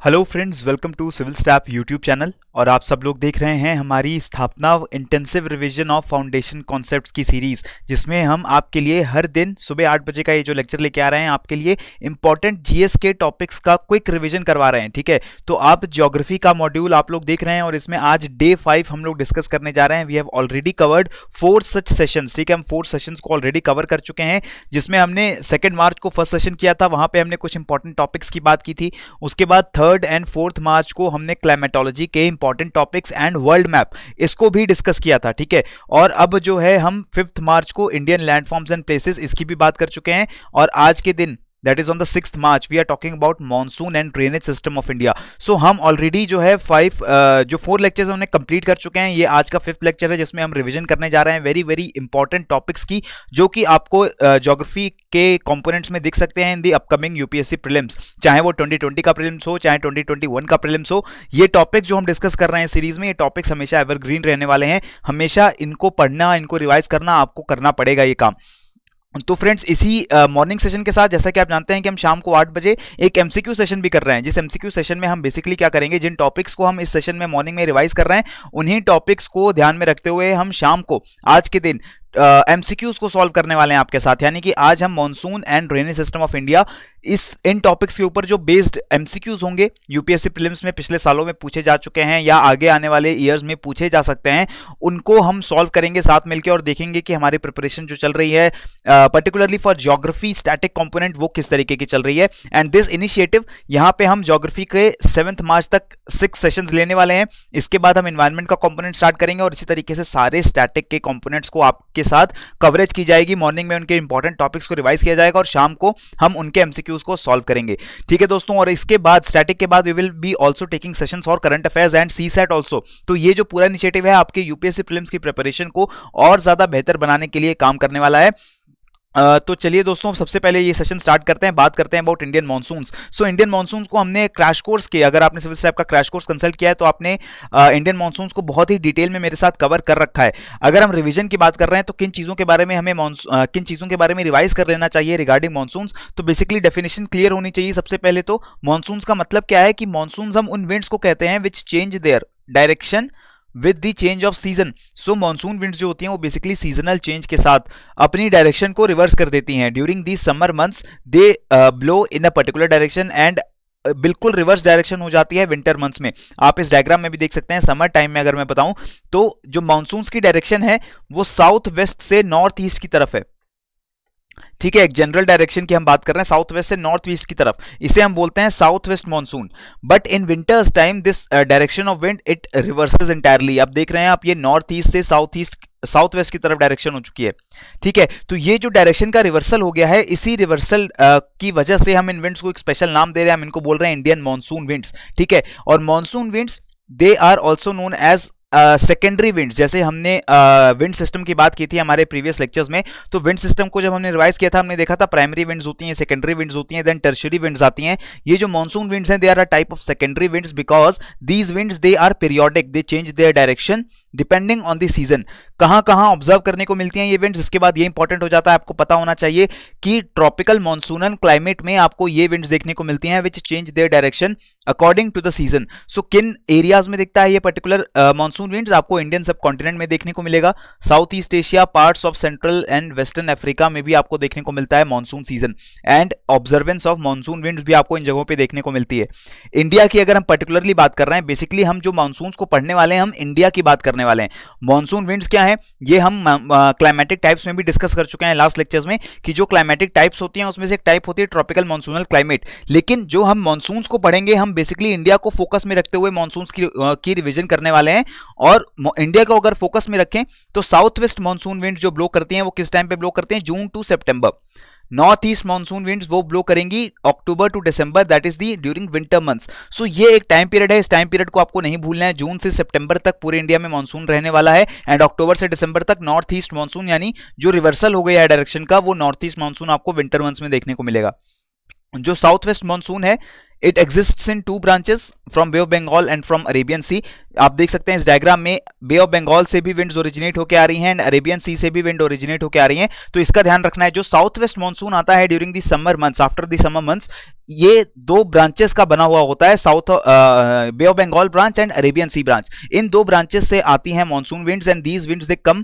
Hello friends, welcome to CivilsTap YouTube channel. और आप सब लोग देख रहे हैं हमारी स्थापना intensive revision of foundation concepts की सीरीज, जिसमें हम आपके लिए हर दिन सुबह 8 बजे का ये जो लेक्चर लेके आ रहे हैं, आपके लिए इंपॉर्टेंट जीएस के टॉपिक्स का क्विक रिवीजन करवा रहे हैं। ठीक है, तो आप ज्योग्राफी का मॉड्यूल आप लोग देख रहे हैं और इसमें आज डे 5 हम लोग डिस्कस करने जा रहे हैं। We have already covered 4 such sessions. ठीक है, हम 4 सेशंस को ऑलरेडी कवर कर चुके हैं, जिसमें हमने 2 मार्च को फर्स्ट सेशन किया था, वहां पे हमने कुछ इंपॉर्टेंट टॉपिक्स की बात की थी। उसके बाद 3rd एंड 4th मार्च को हमने क्लाइमेटोलॉजी के important topics and world map इसको भी डिस्कस किया था। ठीक है, और अब जो है हम 5th मार्च को इंडियन लैंडफॉर्म्स एंड प्लेसेस इसकी भी बात कर चुके हैं। और आज के दिन that is on the 6th March we are talking about monsoon and drainage system of India. So हम ऑलरेडी जो है 4 लेक्चर्स उन्हें कंप्लीट कर चुके हैं। ये आज का 5th लेक्चर है, जिसमें हम रिवीजन करने जा रहे हैं वेरी वेरी इंपॉर्टेंट टॉपिक्स की, जो कि आपको ज्योग्राफी के कंपोनेंट्स में दिख सकते हैं इन दी अपकमिंग यूपीएससी प्रीलिम्स, चाहे वो 2020 का प्रीलिम्स हो, चाहे 2021 का प्रीलिम्स हो। ये टॉपिक जो हम डिस्कस कर रहे हैं सीरीज में, ये टॉपिक्स हमेशा एवरग्रीन रहने वाले हैं। हमेशा इनको पढ़ना, इनको रिवाइज करना आपको करना पड़ेगा ये काम। तो फ्रेंड्स, इसी मॉर्निंग सेशन के साथ, जैसा कि आप जानते हैं कि हम शाम को 8 बजे एक एमसीक्यू सेशन भी कर रहे हैं, जिस एमसीक्यू सेशन में हम बेसिकली क्या करेंगे, जिन टॉपिक्स को हम इस सेशन में मॉर्निंग में रिवाइज कर रहे हैं, उन्हीं टॉपिक्स को ध्यान में रखते हुए हम शाम को आज के दिन एमसीक्यूज को सॉल्व करने वाले हैं आपके साथ। यानी कि आज हम monsoon and drainage system of India in topics के ऊपर जो बेस्ड एमसीक्यूज होंगे, यूपीएससी प्रीलिम्स में पिछले सालों में पूछे जा चुके हैं या आगे आने वाले ईयर्स में पूछे जा सकते हैं, उनको हम सॉल्व करेंगे साथ मिलकर और देखेंगे कि हमारी प्रिपरेशन जो चल रही है particularly for geography static component वो किस तरीके की चल रही है। एंड दिस इनिशिएटिव, यहाँ पे हम ज्योग्राफी के 7th मार्च तक 6 सेशंस लेने वाले हैं। इसके बाद हम एनवायरमेंट का कंपोनेंट स्टार्ट करेंगे और इसी तरीके से सारे स्टैटिक के कंपोनेंट्स को आपके साथ कवरेज की जाएगी। मॉर्निंग में उनके इंपॉर्टेंट टॉपिक्स को रिवाइज किया जाएगा और शाम को हम उनके एमसीक्यूज को सॉल्व करेंगे। ठीक है दोस्तों, और इसके बाद स्टैटिक के बाद we will be also taking sessions for current affairs and CSAT also. तो ये जो पूरा इनिशिएटिव है आपके यूपीएससी प्रीलिम्स की प्रिपरेशन को और ज्यादा बेहतर बनाने के लिए काम करने वाला है। तो चलिए दोस्तों, सबसे पहले ये सेशन स्टार्ट करते हैं, बात करते हैं about Indian monsoons. So Indian monsoons को हमने क्रैश कोर्स किया, अगर आपने सिविल स्टैप का क्रैश कोर्स कंसल्ट किया है तो आपने इंडियन मॉनसून्स को बहुत ही डिटेल में मेरे साथ कवर कर रखा है। अगर हम रिवीजन की बात कर रहे हैं तो किन चीज़ों के बारे में हमें किन चीज़ों के बारे में रिवाइज कर लेना चाहिए रिगार्डिंग मॉनसून्स, तो बेसिकली डेफिनेशन क्लियर होनी चाहिए। सबसे पहले तो मॉनसून्स का मतलब क्या है कि मॉनसून्स हम उन विंड्स को कहते हैं which change their direction with the change off season. So monsoon winds जो होती हैं वो बेसिकली सीजनल चेंज के साथ अपनी डायरेक्शन को रिवर्स कर देती हैं। During the summer months they blow in a particular direction and बिल्कुल रिवर्स डायरेक्शन हो जाती है विंटर मंथ्स में। आप इस डायग्राम में भी देख सकते हैं। समर टाइम में अगर मैं बताऊं तो जो मॉनसून्स की डायरेक्शन है वो साउथ वेस्ट से नॉर्थ ईस्ट की तरफ है। ठीक है, एक जनरल डायरेक्शन की हम बात कर रहे हैं, साउथ वेस्ट से नॉर्थ ईस्ट की तरफ, इसे हम बोलते हैं south west monsoon. But in winters time this direction of wind it reverses entirely. आप देख रहे हैं आप, ये नॉर्थ ईस्ट से साउथ वेस्ट की तरफ डायरेक्शन हो चुकी है। ठीक है, तो ये जो डायरेक्शन का रिवर्सल हो गया है, इसी रिवर्सल की वजह से हम इन विंड्स को एक स्पेशल नाम दे रहे हैं, हम इनको बोल रहे हैं इंडियन मॉनसून विंड्स। ठीक है, और monsoon winds they are also known as secondary winds. जैसे हमने विंड सिस्टम की बात की थी हमारे प्रीवियस लेक्चर्स में, तो विंड सिस्टम को जब हमने रिवाइज किया था, हमने देखा था प्राइमरी विंड्स होती हैं, सेकेंडरी विंड्स होती हैं, देन टर्शियरी विंड्स आती हैं। ये जो मॉनसून विंड्स हैं, they are a type of secondary winds because these winds they are periodic, they change their direction depending on the season. कहां कहां ऑब्जर्व करने को मिलती हैं ये विंड्स, इसके बाद ये इंपॉर्टेंट हो जाता है, आपको पता होना चाहिए कि ट्रॉपिकल मॉनसूनल क्लाइमेट में आपको ये विंड्स देखने को मिलती हैं which change their direction according to the season. So किन एरियाज में दिखता है ये पर्टिकुलर मॉनसून विंड्स, आपको इंडियन सब कॉन्टिनेंट में देखने को मिलेगा, south east Asia, parts of central and western Africa में भी आपको देखने को मिलता है monsoon season, and observance of monsoon winds भी आपको इन जगहों पे देखने को मिलती है। इंडिया की अगर हम पर्टिकुलरली बात कर रहे हैं, बेसिकली हम जो मॉनसून को पढ़ने वाले हैं, हम इंडिया की बात करने वाले हैं। मॉनसून विंड्स क्या है, ये हम क्लाइमेटिक टाइप्स में भी डिस्कस कर चुके हैं लास्ट लेक्चर्स में, कि जो क्लाइमेटिक टाइप्स होती हैं उसमें से एक टाइप होती है ट्रॉपिकल मॉनसूनल क्लाइमेट। लेकिन जो हम मॉनसून्स को पढ़ेंगे, हम बेसिकली इंडिया को फोकस में रखते हुए मॉनसून्स की रिवीजन करने वाले हैं। और इंडिया को अगर फोकस में रखें तो साउथ वेस्ट मॉनसून विंड जो ब्लो करती हैं वो किस टाइम पे ब्लो करते हैं, June to September. North east monsoon winds वो ब्लो करेंगी October to December, that is the during winter months. So ये एक टाइम पीरियड है, इस टाइम पीरियड को आपको नहीं भूलना है। जून से सितंबर तक पूरे इंडिया में मॉनसून रहने वाला है, एंड अक्टूबर से दिसंबर तक नॉर्थ ईस्ट मॉनसून, यानी जो रिवर्सल हो गया है डायरेक्शन का, वो नॉर्थ ईस्ट मॉनसून आपको विंटर मंथ्स में देखने को मिलेगा। जो साउथ वेस्ट मॉनसून है, it exists in 2 branches, from bay of Bengal and from Arabian sea. आप देख सकते हैं इस डायग्राम में बे ऑफ बंगाल से भी विंड्स ओरिजिनेट होकर आ रही हैं एंड अरेबियन सी से भी विंड ओरिजिनेट होकर आ रही हैं। तो इसका ध्यान रखना है। जो साउथ वेस्ट मानसून आता है during the summer months, after the summer months, ये दो ब्रांचेस का बना हुआ होता है, south bay of Bengal branch and Arabian sea branch. इन दो ब्रांचेस से आती हैं monsoon winds and these winds they come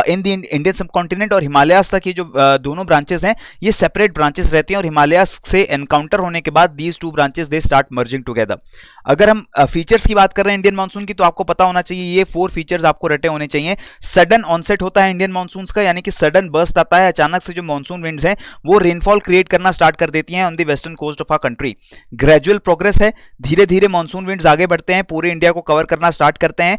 in the Indian subcontinent और हिमालयास तक। ये जो दोनों ब्रांचेस हैं ये सेपरेट ब्रांचेस रहती हैं और हिमालयास से एनकाउंटर होने के बाद these two branches they start merging together. अगर हम फीचर्स की बात कर रहे हैं इंडियन मानसून की, तो आपको पता होना चाहिए ये 4 फीचर्स आपको रटे होने चाहिए। सडन ऑनसेट होता है इंडियन मानसून का, यानी कि सडन बर्स्ट आता है, अचानक से जो मानसून विंड्स हैं वो रेनफॉल क्रिएट करना स्टार्ट कर देती हैं on the western coast of our country. Gradual progress है, धीरे धीरे मानसून विंड्स आगे बढ़ते हैं, पूरे इंडिया को कवर करना स्टार्ट करते हैं।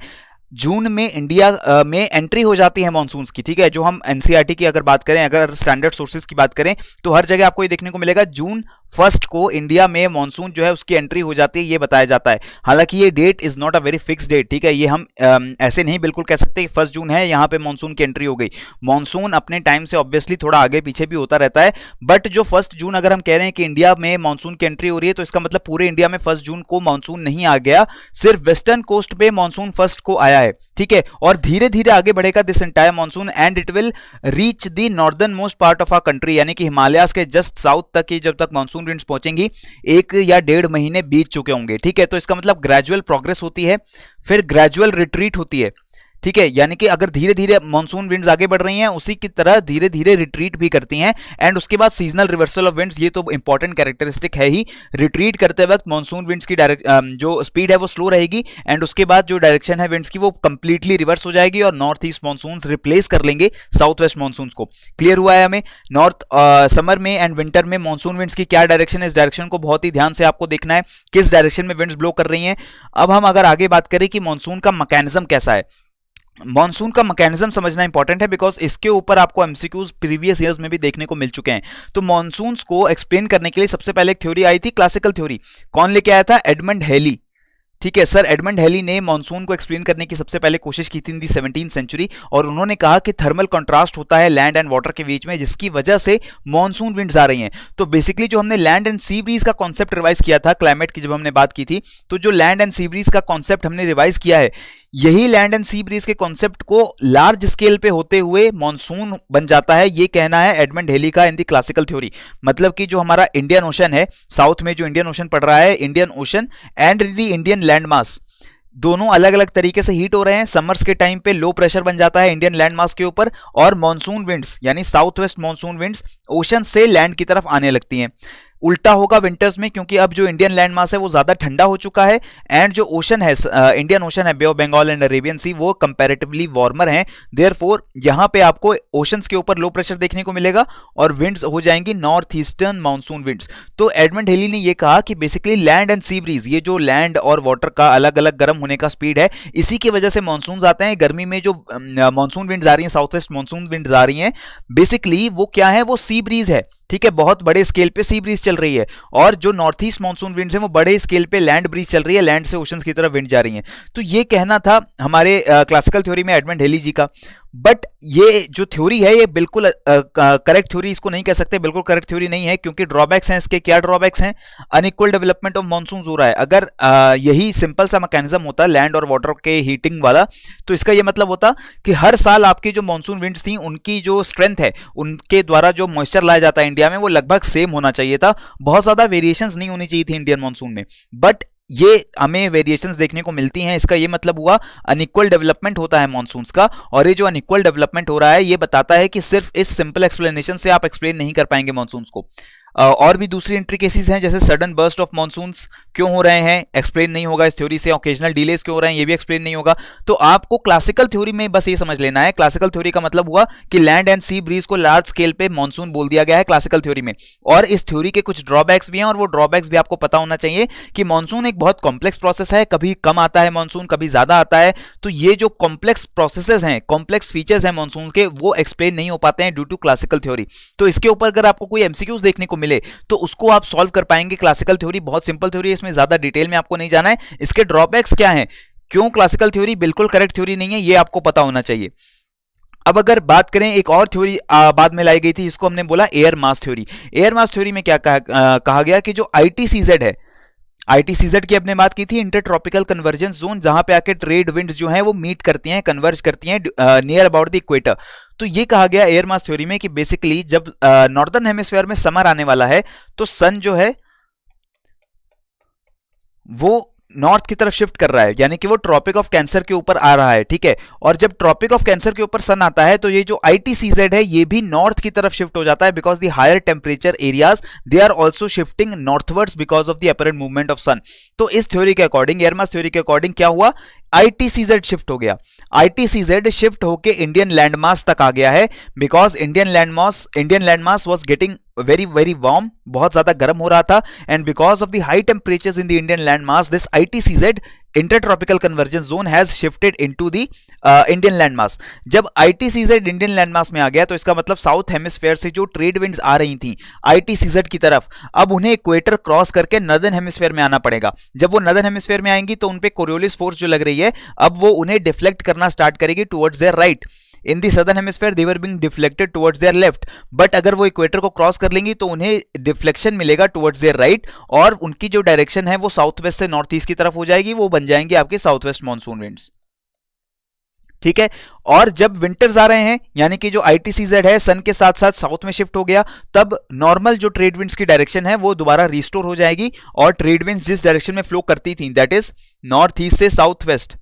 जून में इंडिया में एंट्री हो जाती है मानसून्स की, ठीक है। जो हम एनसीईआरटी की अगर बात करें, अगर स्टैंडर्ड सोर्सेज की बात करें, तो हर जगह आपको ये देखने को मिलेगा जून 1 को इंडिया में मानसून जो है उसकी एंट्री हो जाती है, ये बताया जाता है। हालांकि ये date is not a very fix date, ठीक है। ये हम ऐसे नहीं बिल्कुल कह सकते कि 1 जून है यहाँ पे मानसून की एंट्री हो गई। मानसून अपने टाइम से ऑब्वियसली थोड़ा आगे पीछे भी होता रहता है, बट जो 1 जून अगर हम कह रहे हैं कि इंडिया में मानसून की एंट्री हो रही है, तो इसका मतलब पूरे इंडिया में 1 जून को मानसून नहीं आ गया, सिर्फ वेस्टर्न कोस्ट पे मानसून 1 को आया है, ठीक है। और धीरे धीरे आगे बढ़ेगा this entire monsoon and it will reach the northern most part of our country, यानी कि हिमालयास के जस्ट साउथ तक ही जब तक मानसून विंड्स पहुंचेंगी 1 या 1.5 महीने बीत चुके होंगे, ठीक है। तो इसका मतलब ग्रेजुअल प्रोग्रेस होती है, फिर ग्रेजुअल रिट्रीट होती है, ठीक है। यानी कि अगर धीरे धीरे मानसून विंड्स आगे बढ़ रही हैं, उसी की तरह धीरे धीरे रिट्रीट भी करती हैं। एंड उसके बाद सीजनल रिवर्सल ऑफ विंड्स, ये तो इंपॉर्टेंट कैरेक्टरिस्टिक है ही। रिट्रीट करते वक्त मानसून विंड्स की जो स्पीड है वो स्लो रहेगी एंड उसके बाद जो डायरेक्शन है विंड्स की वो कंप्लीटली रिवर्स हो जाएगी और नॉर्थ ईस्ट मानसून रिप्लेस कर लेंगे साउथ वेस्ट मानसून को। क्लियर हुआ है हमें? नॉर्थ समर में एंड विंटर में मानसून विंड्स की क्या डायरेक्शन है, इस डायरेक्शन को बहुत ही ध्यान से आपको देखना है, किस डायरेक्शन में विंड्स ब्लो कर रही हैं। अब हम अगर आगे बात करें कि मानसून का मैकेनिज्म कैसा है, मॉनसून का मैकेनिज्म समझना इंपॉर्टेंट है, बिकॉज इसके ऊपर आपको एमसीक्यूज प्रीवियस ईयर्स में भी देखने को मिल चुके हैं। तो मॉनसून्स को एक्सप्लेन करने के लिए सबसे पहले एक थ्योरी आई थी, क्लासिकल थ्योरी। कौन लेके आया था? एडमंड हेली, ठीक है। सर एडमंड हेली ने मॉनसून को एक्सप्लेन करने की सबसे पहले कोशिश की थी इन दी 17th सेंचुरी, और उन्होंने कहा कि थर्मल कंट्रास्ट होता है लैंड एंड वाटर के बीच में, जिसकी वजह से मॉनसून विंड्स आ रही हैं। तो बेसिकली जो हमने लैंड एंड सी ब्रीज का कॉन्सेप्ट रिवाइज किया था क्लाइमेट की जब हमने बात की थी, तो जो लैंड एंड सी ब्रीज का कॉन्सेप्ट हमने रिवाइज किया है, यही लैंड एंड सी ब्रीज के कॉन्सेप्ट को लार्ज स्केल पे होते हुए मॉनसून बन जाता है, ये कहना है एडमंड हेली का इन दी क्लासिकल थ्योरी। मतलब कि जो हमारा इंडियन ओशन है, साउथ में जो इंडियन ओशन पड़ रहा है, Indian ocean and the Indian land mass, दोनों अलग अलग तरीके से हीट हो रहे हैं। समर्स के टाइम पे लो प्रेशर बन जाता है इंडियन लैंड मास के ऊपर, और मॉनसून विंड्स यानी south west monsoon winds ocean से लैंड की तरफ आने लगती हैं। उल्टा होगा विंटर्स में, क्योंकि अब जो इंडियन लैंड मास है वो ज्यादा ठंडा हो चुका है एंड जो ओशन है, इंडियन ओशन है, बे ऑफ बंगाल एंड अरेबियन सी, वो कंपैरेटिवली वार्मर हैं। देयरफॉर यहां पे आपको ओशंस के ऊपर लो प्रेशर देखने को मिलेगा और विंड्स हो जाएंगी नॉर्थ ईस्टर्न मानसून विंड्स। तो एडमंड हेली ने ये कहा कि basically land and sea breeze, ये जो लैंड और वाटर का अलग अलग गर्म होने का स्पीड है, इसी की वजह से मानसून आते हैं। गर्मी में जो मानसून विंड्स आ रही हैं, साउथ वेस्ट मानसून विंड्स आ रही हैं, बेसिकली वो क्या है? वो सी ब्रीज है, ठीक है। बहुत बड़े स्केल पे सी ब्रीज चल रही है, और जो नॉर्थ ईस्ट मानसून विंड्स हैं वो बड़े स्केल पे लैंड ब्रीज चल रही है, लैंड से ओशंस की तरफ विंड जा रही हैं। तो ये कहना था हमारे क्लासिकल थ्योरी में एडमंड हेली जी का। बट ये जो थ्योरी है ये बिल्कुल करेक्ट थ्योरी इसको नहीं कह सकते, बिल्कुल करेक्ट थ्योरी नहीं है, क्योंकि ड्रॉबैक्स हैं इसके। क्या ड्रॉबैक्स हैं? अनइक्वल डेवलपमेंट ऑफ मानसून हो रहा है। अगर यही सिंपल सा मैकेनिज्म होता लैंड और वाटर के हीटिंग वाला, तो इसका ये मतलब होता कि हर साल आपकी जो मानसून विंड्स थी उनकी जो स्ट्रेंथ है, उनके द्वारा जो मॉइस्चर लाया जाता है इंडिया में, वो लगभग सेम होना चाहिए था, बहुत ज्यादा वेरिएशंस नहीं होनी चाहिए थी इंडियन मानसून में। बट ये हमें वेरिएशंस देखने को मिलती हैं। इसका ये मतलब हुआ अनइक्वल डेवलपमेंट होता है मॉनसून्स का, और ये जो अनइक्वल डेवलपमेंट हो रहा है ये बताता है कि सिर्फ इस सिंपल एक्सप्लेनेशन से आप एक्सप्लेन नहीं कर पाएंगे मॉनसून्स को। और भी दूसरी इंट्रिकेसीज हैं, जैसे सडन बर्स्ट ऑफ मॉनसून्स क्यों हो रहे हैं, एक्सप्लेन नहीं होगा इस थ्योरी से। ओकेजनल डिलेज क्यों हो रहे हैं, ये भी एक्सप्लेन नहीं होगा। तो आपको क्लासिकल थ्योरी में बस ये समझ लेना है, क्लासिकल थ्योरी का मतलब हुआ कि लैंड एंड सी ब्रीज को लार्ज स्केल पे मॉनसून बोल दिया गया है क्लासिकल थ्योरी में। और इस थ्योरी के कुछ ड्रॉबैक्स भी हैं, और वो ड्रॉबैक्स भी आपको पता होना चाहिए कि मॉनसून एक बहुत कॉम्प्लेक्स प्रोसेस है, कभी कम आता है मॉनसून, कभी ज्यादा आता है। तो ये जो कॉम्प्लेक्स प्रोसेसेस हैं, कॉम्प्लेक्स फीचर्स हैं मॉनसून के, वो एक्सप्लेन नहीं हो पाते हैं ड्यू टू क्लासिकल थ्योरी। तो इसके ऊपर अगर आपको कोई एमसीक्यूज देखने को मिले तो उसको आप सॉल्व कर पाएंगे। क्लासिकल थ्योरी बहुत सिंपल थ्योरी है, इसमें ज्यादा डिटेल में आपको नहीं जाना है। इसके ड्रॉबैक्स क्या हैं, क्यों क्लासिकल थ्योरी बिल्कुल करेक्ट थ्योरी नहीं है, ये आपको पता होना चाहिए। अब अगर बात करें, एक और थ्योरी बाद में लाई गई थी, इसको हमने बोला air mass theory. Air mass theory में क्या कहा गया कि जो आईटीसीजेड है, आईटीसीजेड की अपने बात की थी, इंटर ट्रॉपिकल कन्वर्जेंस जोन, जहां पे आके ट्रेड विंड्स जो है वो मीट करती हैं, कन्वर्ज करती हैं नियर अबाउट द इक्वेटर। तो ये कहा गया एयर मास थ्योरी में कि बेसिकली जब नॉर्दर्न हेमिस्फीयर में समर आने वाला है तो सन जो है वो नॉर्थ की तरफ शिफ्ट कर रहा है, यानी कि वो ट्रॉपिक ऑफ कैंसर के ऊपर आ रहा है, ठीक है। और जब ट्रॉपिक ऑफ कैंसर के ऊपर सन आता है तो ये जो आईटीसीजेड है ये भी नॉर्थ की तरफ शिफ्ट हो जाता है, because the higher temperature areas they are also shifting northwards because of the apparent movement of sun. तो इस थ्योरी के अकॉर्डिंग, एयर मास थ्योरी के अकॉर्डिंग क्या हुआ, आईटीसीजेड शिफ्ट हो गया। आईटीसीजेड शिफ्ट होके इंडियन लैंडमास तक आ गया है, because Indian landmass was getting very very warm, बहुत ज्यादा गर्म हो रहा था, and because of the high temperatures in the Indian landmass this ITCZ intertropical convergence zone has shifted into the Indian landmass. जब आईटीसीजेड इंडियन लैंडमास में आ गया तो इसका मतलब साउथ हेमिस्फीयर से जो ट्रेड विंड्स आ रही थी आईटीसीजेड की तरफ, अब उन्हें इक्वेटर क्रॉस करके नॉर्दर्न हेमिस्फीयर में आना पड़ेगा। जब वो नॉर्दर्न हेमिस्फीयर में आएंगी तो उनपे कोरियोलिस फोर्स जो लग रही है अब वो उन्हें डिफ्लेक्ट करना स्टार्ट करेगी towards their right. In the southern hemisphere they were being deflected towards their left, but अगर वो इक्वेटर को क्रॉस कर लेंगी तो उन्हें डिफ्लेक्शन मिलेगा टुवर्ड्स देयर राइट, और उनकी जो डायरेक्शन है वो साउथ वेस्ट से नॉर्थ ईस्ट की तरफ हो जाएगी, वो बन जाएंगे आपके साउथ वेस्ट मॉनसून विंड्स, ठीक है। और जब विंटर्स आ रहे हैं, यानी कि जो आईटीसीजेड है सन के साथ साथ साउथ में शिफ्ट हो गया, तब नॉर्मल जो ट्रेड विंड्स की डायरेक्शन है वो दोबारा रिस्टोर हो जाएगी, और ट्रेड विंड्स जिस डायरेक्शन में फ्लो करती थी, दैट इज नॉर्थ ईस्ट से south west,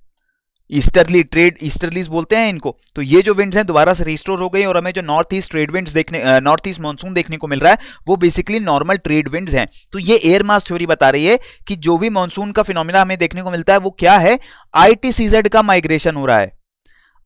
easterly trade, easterlies बोलते हैं इनको, तो ये जो विंड्स हैं दोबारा से रिस्टोर हो गई, और हमें जो north east trade winds north east monsoon देखने को मिल रहा है वो बेसिकली नॉर्मल ट्रेड विंड्स हैं। तो ये एयर मास थ्योरी बता रही है कि जो भी मॉनसून का फिनोमिना हमें देखने को मिलता है वो क्या है, आईटीसीजेड का माइग्रेशन हो रहा है।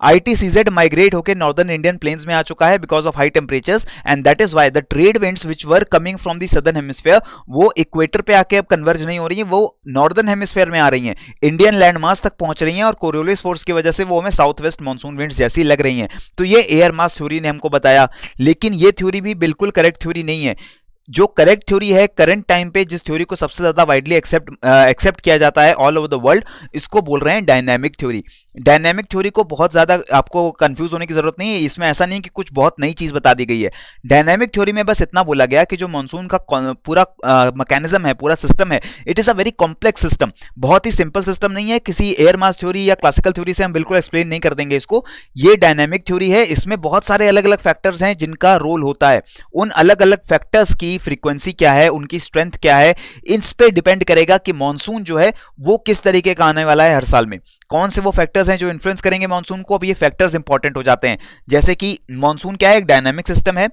आईटीसीजेड माइग्रेट होकर नॉर्दर्न इंडियन प्लेन्स में आ चुका है because of high temperatures, and that is why the trade winds which were coming from the southern hemisphere वो इक्वेटर पे आके अब कन्वर्ज नहीं हो रही है, वो नॉर्दर्न हेमिस्फीयर में आ रही हैं, इंडियन लैंडमास तक पहुंच रही हैं, और कोरियोलिस फोर्स की वजह से वो हमें साउथ वेस्ट मॉनसून विंड्स जैसी लग रही हैं। तो ये एयर मास थ्योरी ने हमको बताया, लेकिन ये थ्योरी भी बिल्कुल करेक्ट थ्योरी नहीं है। जो करेक्ट थ्योरी है करंट टाइम पे, जिस थ्योरी को सबसे ज्यादा वाइडली एक्सेप्ट किया जाता है ऑल ओवर द वर्ल्ड, इसको बोल रहे हैं डायनामिक थ्योरी। डायनामिक थ्योरी को बहुत ज्यादा आपको कंफ्यूज होने की जरूरत नहीं है, इसमें ऐसा नहीं कि कुछ बहुत नई चीज बता दी गई है। डायनामिक थ्योरी में बस इतना बोला गया कि जो मॉनसून का पूरा मैकेनिज्म है, पूरा सिस्टम है, it is a very complex system, बहुत ही सिंपल सिस्टम नहीं है। किसी एयर मास थ्योरी या क्लासिकल थ्योरी से हम बिल्कुल एक्सप्लेन नहीं कर देंगे इसको। ये डायनामिक थ्योरी है, इसमें बहुत सारे अलग अलग फैक्टर्स हैं जिनका रोल होता है। उन अलग अलग फैक्टर्स की फ्रीक्वेंसी क्या है, उनकी स्ट्रेंथ क्या है, इस पे डिपेंड करेगा कि मॉनसून जो है वो किस तरीके का आने वाला है हर साल में। कौन से वो फैक्टर्स हैं जो इन्फ्लुएंस करेंगे मॉनसून को, अब ये फैक्टर्स इंपॉर्टेंट हो जाते हैं। जैसे कि मॉनसून क्या है, एक डायनामिक सिस्टम है,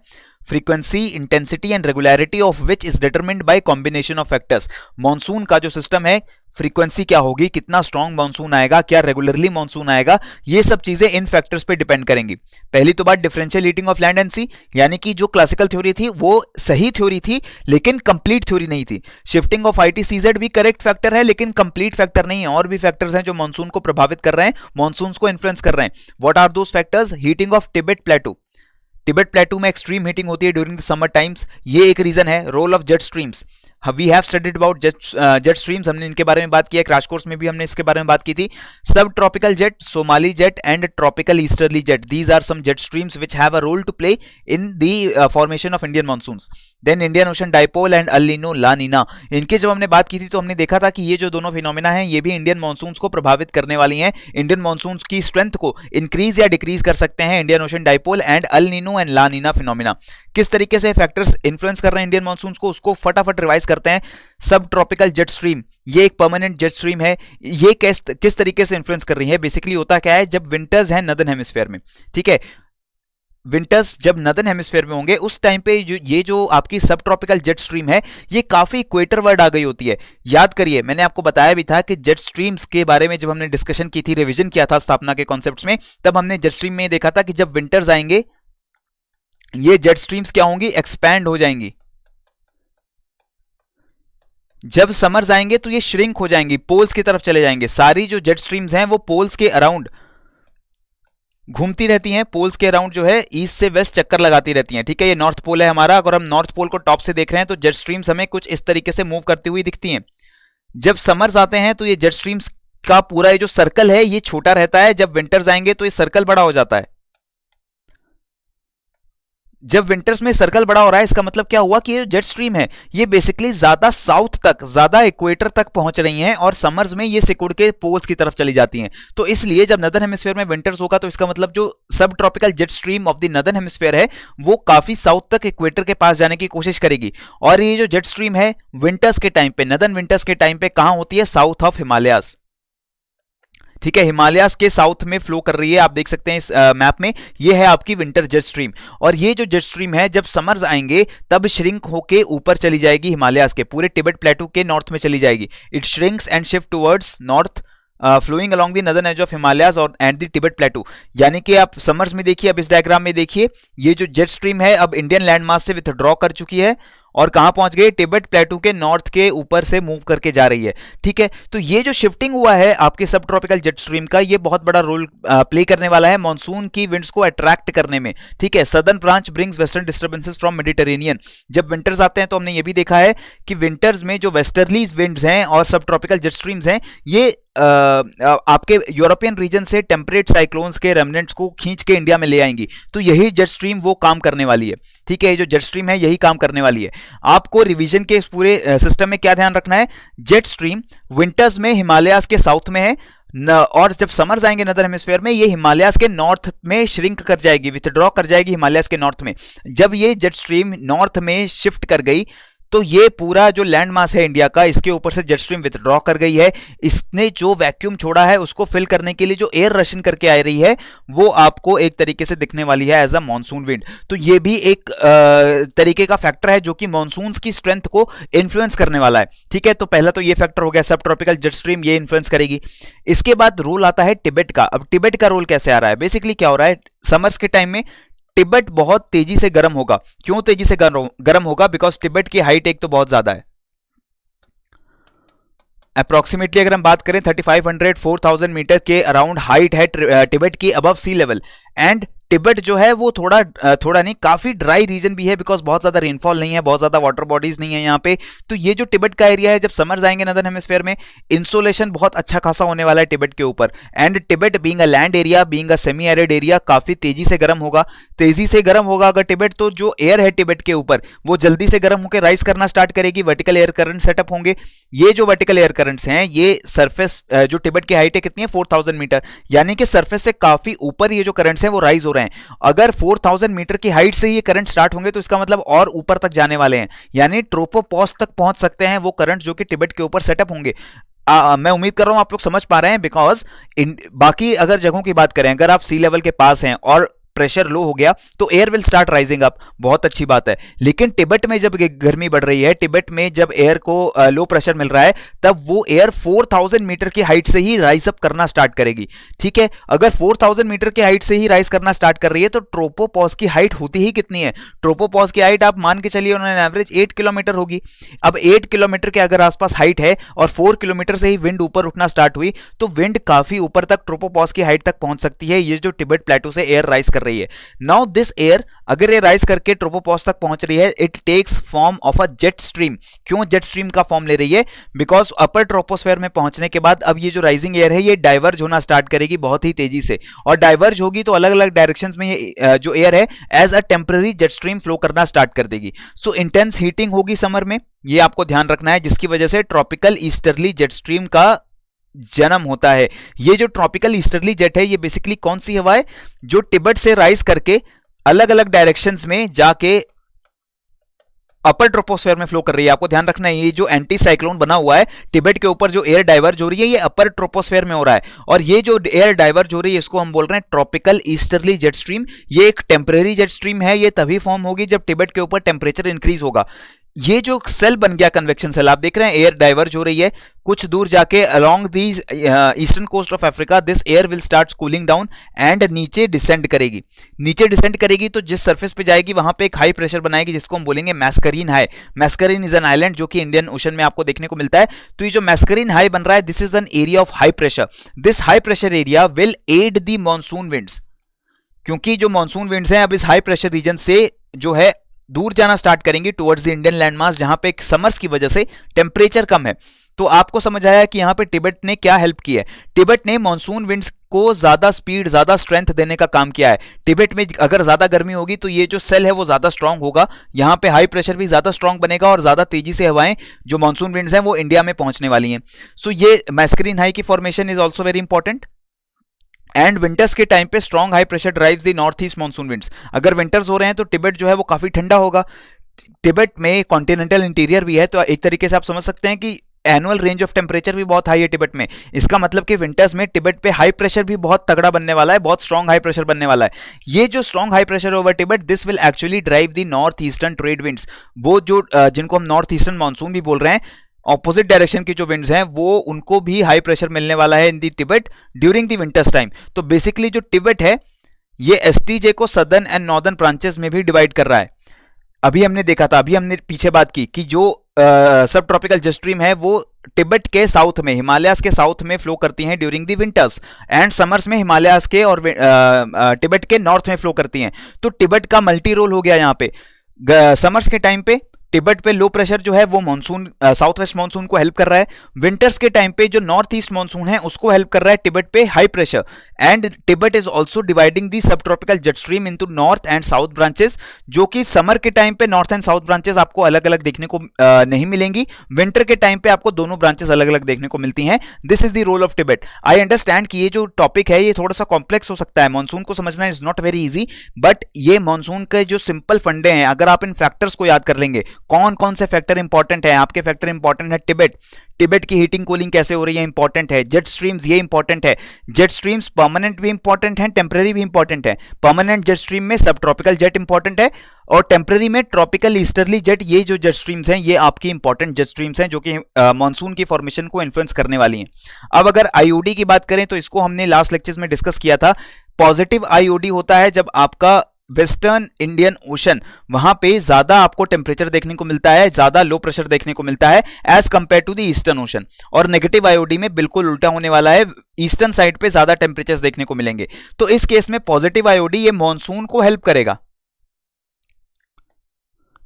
frequency, intensity and regularity of which is determined bye combination of factors. Monsoon का जो सिस्टम है, फ्रीक्वेंसी क्या होगी, कितना स्ट्रॉन्ग मॉनसून आएगा, क्या रेगुलरली मॉनसून आएगा, ये सब चीजें इन फैक्टर्स पे डिपेंड करेंगी। पहली तो बात differential heating of land and sea, यानी कि जो क्लासिकल थ्योरी थी वो सही थ्योरी थी लेकिन कंप्लीट थ्योरी नहीं थी। शिफ्टिंग ऑफ आईटीसीजेड भी करेक्ट फैक्टर है लेकिन कंप्लीट फैक्टर नहीं है, और भी फैक्टर्स हैं जो मॉनसून को प्रभावित कर रहे हैं, मॉनसून को इन्फ्लुएंस कर रहे हैं। What are those factors? Heating of Tibet plateau, Tibet plateau में एक्सट्रीम हीटिंग होती है ड्यूरिंग द समर टाइम्स, ये एक रीजन है। Role of jet streams, we have studied about jet streams, हमने इनके बारे में बात की है, क्रैश कोर्स में भी हमने इसके बारे में बात की थी। Subtropical jet, Somali jet and tropical easterly jet, these are some jet streams which have a role to play in the formation of Indian monsoons. Then Indian ocean dipole and El Nino La Nina, इनके जब हमने बात की थी तो हमने देखा था कि ये जो दोनों फिनोमेना हैं ये भी इंडियन मॉनसून्स को प्रभावित करने वाली हैं, इंडियन मॉनसून्स की स्ट्रेंथ को इंक्रीज या डिक्रीज कर सकते हैं Indian ocean dipole and El Nino and La Nina phenomena. किस तरीके से फैक्टर्स इंफ्लुएंस कर रहे हैं इंडियन मॉनसून्स को, उसको फटाफट रिवाइज करते हैं। सब ट्रॉपिकल जेट स्ट्रीम, ये एक परमानेंट जेट स्ट्रीम है, ये किस तरीके से इंफ्लुएंस कर रही है? बेसिकली होता क्या है, जब विंटर्स हैं नॉर्दर्न हेमिस्फीयर में, ठीक है, विंटर्स जब नॉर्दर्न हेमिस्फीयर में होंगे उस टाइम पे ये जो आपकी सब ट्रॉपिकल जेट स्ट्रीम है ये काफी इक्वेटर वर्ड आ गई होती है। याद करिए मैंने आपको बताया भी था कि जेट स्ट्रीम्स के बारे में जब हमने डिस्कशन की थी, रिवीजन किया था स्थापना के कॉन्सेप्ट्स में, तब हमने जेट स्ट्रीम में देखा था कि जब विंटर्स आएंगे ये जेट स्ट्रीम्स क्या होंगी, एक्सपैंड हो जाएंगी। जब समर्स आएंगे तो ये श्रिंक हो जाएंगी, पोल्स की तरफ चले जाएंगे। सारी जो जेट स्ट्रीम्स हैं वो पोल्स के अराउंड घूमती रहती हैं, पोल्स के अराउंड जो है ईस्ट से वेस्ट चक्कर लगाती रहती हैं, ठीक है। ये नॉर्थ पोल है हमारा, अगर हम नॉर्थ पोल को टॉप से देख रहे हैं तो जेट स्ट्रीम्स हमें कुछ इस तरीके से मूव करती हुई दिखती हैं। जब समर्स आते हैं तो ये जेट स्ट्रीम्स का पूरा ये जो सर्कल है ये छोटा रहता है, जब विंटर्स आएंगे तो ये सर्कल बड़ा हो जाता है। जब विंटर्स में सर्कल बड़ा हो रहा है, इसका मतलब क्या हुआ कि ये जेट स्ट्रीम है ये बेसिकली ज्यादा साउथ तक, ज्यादा इक्वेटर तक पहुंच रही हैं और समर्स में ये सिकुड़ के पोल्स की तरफ चली जाती हैं। तो इसलिए जब नदर्न हेमिस्फीयर में विंटर्स होगा तो इसका मतलब जो सब tropical jet stream of the northern hemisphere है वो काफी साउथ तक इक्वेटर के पास जाने की कोशिश करेगी। और ये जो जेट स्ट्रीम है विंटर्स के टाइम पे, नदर्न विंटर्स के टाइम पे कहां होती है? South of Himalayas. ठीक है, हिमालयास के साउथ में फ्लो कर रही है, आप देख सकते हैं इस मैप में। ये है आपकी विंटर जेट स्ट्रीम। और ये जो जेट स्ट्रीम है जब समर्स आएंगे तब श्रिंक होके ऊपर चली जाएगी, हिमालयास के पूरे तिब्बत प्लेटू के नॉर्थ में चली जाएगी। It shrinks and shift towards north flowing along the northern edge of Himalayas और एंड द तिब्बत प्लेटू। यानी कि आप समर्स में देखिए, अब इस डायग्राम में देखिए, ये जो जेट स्ट्रीम है अब इंडियन लैंड मास से विथड्रॉ कर चुकी है और कहां पहुंच गए? तिब्बत प्लेटू के नॉर्थ के ऊपर से मूव करके जा रही है। ठीक है, तो ये जो शिफ्टिंग हुआ है आपके सब ट्रॉपिकल जेट स्ट्रीम का, ये बहुत बड़ा रोल प्ले करने वाला है मॉनसून की विंड्स को अट्रैक्ट करने में। ठीक है, southern branch brings western disturbances from Mediterranean. जब विंटर्स आते हैं तो हमने ये भी देखा है कि विंटर्स में जो वेस्टर्ली विंड्स हैं और सब ट्रॉपिकल जेट स्ट्रीम्स हैं ये आपके यूरोपियन रीजन से टेम्परेट साइक्लोन्स के रेमनेंट्स को खींच के इंडिया में ले आएंगी। तो यही जेट स्ट्रीम वो काम करने वाली है। ठीक है, ये जो जेट स्ट्रीम है यही काम करने वाली है। आपको रिवीजन के इस पूरे सिस्टम में क्या ध्यान रखना है? जेट स्ट्रीम विंटर्स में हिमालयास के साउथ में है और जब समर्स आएंगे नदर हेमिस्फीयर में ये हिमालयास के नॉर्थ में श्रिंक कर जाएगी, विथड्रॉ कर जाएगी हिमालयास के नॉर्थ में। जब ये जेट स्ट्रीम नॉर्थ में शिफ्ट कर गई तो ये पूरा जो लैंड मास है इंडिया का, इसके ऊपर से जेट स्ट्रीम विथड्रॉ कर गई है। इसने जो वैक्यूम छोड़ा है उसको फिल करने के लिए जो एयर रशियन करके आ रही है वो आपको एक तरीके से दिखने वाली है एज अ मॉनसून विंड। तो ये भी एक तरीके का फैक्टर है जो कि मॉनसून की स्ट्रेंथ को इन्फ्लुएंस करने वाला है। ठीक है, तो पहला तो ये फैक्टर हो गया, सब ट्रॉपिकल जेट स्ट्रीम ये इन्फ्लुएंस करेगी। इसके बाद रोल आता है तिब्बत का। अब तिब्बत का रोल कैसे आ रहा है? बेसिकली क्या हो रहा है, समर्स के टाइम में तिब्बत बहुत तेजी से गर्म होगा। क्यों तेजी से गर्म होगा? बिकॉज तिब्बत की हाइट एक तो बहुत ज्यादा है, अप्रोक्सीमेटली अगर हम बात करें 3500-4000 मीटर के अराउंड हाइट है तिब्बत की above sea level. And Tibet जो है वो थोड़ा नहीं, काफी ड्राई रीजन भी है बिकॉज बहुत ज्यादा रेनफॉल नहीं है, बहुत ज्यादा वाटर बॉडीज नहीं है यहाँ पे। तो ये जो तिब्बत का एरिया है जब समर्स आएंगे नदर्न हेमिस्फीयर में, इंसोलेशन बहुत अच्छा खासा होने वाला है तिब्बत के ऊपर। And Tibet being a land area, being a semi arid area, काफी तेजी से गर्म होगा। तेजी से गर्म होगा अगर तिब्बत, तो जो एयर है तिब्बत के ऊपर वो जल्दी से गर्म होकर राइज करना स्टार्ट करेगी, वर्टिकल एयर करंट सेटअप होंगे। ये जो वर्टिकल एयर करंट्स हैं ये सरफेस, जो तिब्बत की हाइट है कितनी है? 4000 मीटर, यानी कि सरफेस से काफी ऊपर ये जो करंट्स हैं वो राइज हो रहे हैं। अगर 4000 मीटर की हाइट से ये करंट स्टार्ट होंगे तो इसका मतलब और ऊपर तक जाने वाले हैं, यानी ट्रोपोपॉज तक पहुंच सकते हैं वो करंट जो कि तिब्बत के ऊपर सेटअप होंगे। मैं उम्मीद कर रहा हूं आप लोग समझ पा रहे हैं, बिकॉज बाकी अगर जगहों की बात करें, अगर आप सी लेवल के पास हैं और प्रेशर लो हो गया तो air will start rising up, बहुत अच्छी बात है। लेकिन तिब्बत में जब गर्मी बढ़ रही है, तिब्बत में जब एयर को लो प्रेशर मिल रहा है, तब वो एयर 4000 मीटर की हाइट से ही राइज अप करना स्टार्ट करेगी। ठीक है, अगर 4000 मीटर की हाइट से ही राइज करना स्टार्ट कर रही है तो ट्रोपोपॉज की हाइट होती ही कितनी है? ट्रोपोपॉज की हाइट आप मान के चलिए उन्होंने एवरेज 8 किलोमीटर होगी। अब 8 किलोमीटर के अगर आसपास हाइट है और 4 किलोमीटर से ही विंड ऊपर उठना स्टार्ट हुई तो विंड काफी ऊपर तक ट्रोपोपॉज की हाइट तक पहुंच सकती है, ये जो तिब्बत प्लेटू से एयर राइज कर रही है। नाउ दिस एयर अगर ये राइज करके ट्रोपोपॉज तक पहुंच रही है, it takes form of a jet stream. क्यों जेट स्ट्रीम का फॉर्म ले रही है? बिकॉज अपर ट्रोपोस्फेयर में पहुंचने के बाद अब ये जो राइजिंग एयर है ये डाइवर्ज होना स्टार्ट करेगी बहुत ही तेजी से, और डाइवर्ज होगी तो अलग अलग डायरेक्शंस में ये जो एयर है as a temporary jet stream flow करना स्टार्ट कर देगी। सो इंटेंस हीटिंग होगी समर में, ये आपको ध्यान रखना है, जिसकी वजह से ट्रॉपिकल ईस्टर्ली जेट स्ट्रीम का जन्म होता है। ये जो ट्रॉपिकल ईस्टर्ली जेट है ये बेसिकली कौन सी हवा है? जो तिब्बत से राइज करके अलग अलग डायरेक्शंस में जाके अपर ट्रोपोस्फेयर में फ्लो कर रही है। आपको ध्यान रखना है ये जो एंटी साइक्लोन बना हुआ है तिब्बत के ऊपर, जो एयर डाइवर्ज हो रही है ये अपर ट्रोपोस्फेयर में हो रहा है, और ये जो एयर डाइवर्ज हो रही है इसको हम बोल रहे हैं ट्रॉपिकल ईस्टर्ली जेट स्ट्रीम। ये एक टेम्परेरी जेट स्ट्रीम है, ये तभी फॉर्म होगी जब तिब्बत के ऊपर टेम्परेचर इंक्रीज होगा। ये जो सेल बन गया कन्वेक्शन सेल, आप देख रहे हैं एयर डाइवर्ज हो रही है कुछ दूर जाके along the eastern coast of Africa, this air will start cooling down and नीचे डिसेंड करेगी। नीचे डिसेंड करेगी तो जिस सरफेस पे जाएगी वहां पे एक हाई प्रेशर बनाएगी जिसको हम बोलेंगे मैस्करीन हाई। मैस्करीन इज एन आइलैंड जो कि इंडियन ओशन में आपको देखने को मिलता है। तो ये जो मैस्करीन हाई बन रहा है this is an area of high pressure. This high pressure area will aid the monsoon winds, क्योंकि जो मॉनसून विंड्स हैं अब इस हाई प्रेशर रीजन से जो है दूर जाना स्टार्ट करेंगी टुवर्ड्स द इंडियन लैंडमास, जहां पे समर्स की वजह से टेम्परेचर कम है। तो आपको समझ आया कि यहां पे तिब्बत ने क्या हेल्प की है। तिब्बत ने मॉनसून विंड्स को ज्यादा स्पीड, ज्यादा स्ट्रेंथ देने का काम किया है। टिबेट में अगर ज्यादा गर्मी होगी तो ये जो सेल है वो ज्यादा स्ट्रांग होगा, यहाँ पे हाई प्रेशर भी ज्यादा स्ट्रांग बनेगा और ज्यादा तेजी से हवाएं जो मानसून विंड्स हैं वो इंडिया में पहुंचने वाली हैं। सो ये मैस्करीन हाई की formation is also very important. And winters के टाइम पे strong high pressure drives the north east monsoon winds. अगर विंटर्स हो रहे हैं तो टिबेट जो है वो काफी ठंडा होगा। टिबेट में कॉन्टिनेंटल इंटीरियर भी है, तो एक तरीके से आप समझ सकते हैं कि एनुअल रेंज ऑफ टेम्परेचर भी बहुत हाई है टिबेट में। इसका मतलब कि विंटर्स में टिबेट पे हाई प्रेशर भी बहुत तगड़ा बनने वाला है, बहुत स्ट्रॉन्ग हाई प्रेशर बनने वाला है। ये जो strong high pressure over Tibet, this will actually drive the north eastern trade winds. वो जो जिनको हम नॉर्थ ईस्टर्न मानसून भी बोल रहे हैं, ऑपोजिट डायरेक्शन की जो विंड्स हैं वो उनको भी हाई प्रेशर मिलने वाला है in the Tibet during the winters time. तो बेसिकली जो टिबेट है ये एसटीजे को सदर्न एंड नॉर्दर्न ब्रांचेस में भी डिवाइड कर रहा है। अभी हमने देखा था, अभी हमने पीछे बात की कि जो सब ट्रॉपिकल जेट स्ट्रीम है वो टिबेट के साउथ में, हिमालयास के साउथ में फ्लो करती हैं during the winters, and summers में हिमालयास के और टिबेट के नॉर्थ में फ्लो करती हैं। तो टिबेट का मल्टी रोल हो गया यहाँ पे। समर्स के टाइम पे टिबेट पे लो प्रेशर जो है वो मानसून, साउथ वेस्ट मानसून को हेल्प कर रहा है। विंटर्स के टाइम पे जो नॉर्थ ईस्ट मानसून है उसको हेल्प कर रहा है टिबेट पे high pressure. And Tibet is also dividing the subtropical jet stream into north and south branches, जो कि समर के टाइम पे नॉर्थ एंड साउथ ब्रांचेस आपको अलग अलग देखने को नहीं मिलेंगी। विंटर के टाइम पे आपको दोनों ब्रांचेस अलग अलग देखने को मिलती हैं। This is the role of Tibet. I understand कि ये जो टॉपिक है ये थोड़ा सा कॉम्प्लेक्स हो सकता है, मानसून को समझना is not very easy, but ये मानसून के जो सिंपल फंडे हैं, अगर आप इन फैक्टर्स को याद कर लेंगे, कौन कौन से फैक्टर इंपॉर्टेंट है आपके, फैक्टर इंपॉर्टेंट है टिबेट, टिबेट की हीटिंग कूलिंग कैसे हो रही है इंपॉर्टेंट है, जेट स्ट्रीम्स ये इंपॉर्टेंट है। जेट स्ट्रीम्स परमानेंट भी इंपॉर्टेंट है, टेम्पररी भी इंपॉर्टेंट है। परमानेंट जेट स्ट्रीम में सब ट्रॉपिकल जेट इंपॉर्टेंट है और टेम्पररी में ट्रॉपिकल ईस्टर्ली जेट। ये जो जेट स्ट्रीम्स हैं ये आपकी इंपॉर्टेंट जेट स्ट्रीम्स हैं जो कि मानसून की फॉर्मेशन को इन्फ्लुएंस करने वाली हैं। अब अगर आईओडी की बात करें तो इसको हमने लास्ट लेक्चर्स में डिस्कस किया था। पॉजिटिव आईओडी होता है जब आपका वेस्टर्न इंडियन ओशन, वहां पे ज्यादा आपको टेम्परेचर देखने को मिलता है, ज्यादा लो प्रेशर देखने को मिलता है as compare to the eastern ocean. और नेगेटिव आईओडी में बिल्कुल उल्टा होने वाला है, ईस्टर्न साइड पे ज्यादा टेम्परेचर देखने को मिलेंगे। तो इस केस में पॉजिटिव आईओडी ये मॉनसून को हेल्प करेगा,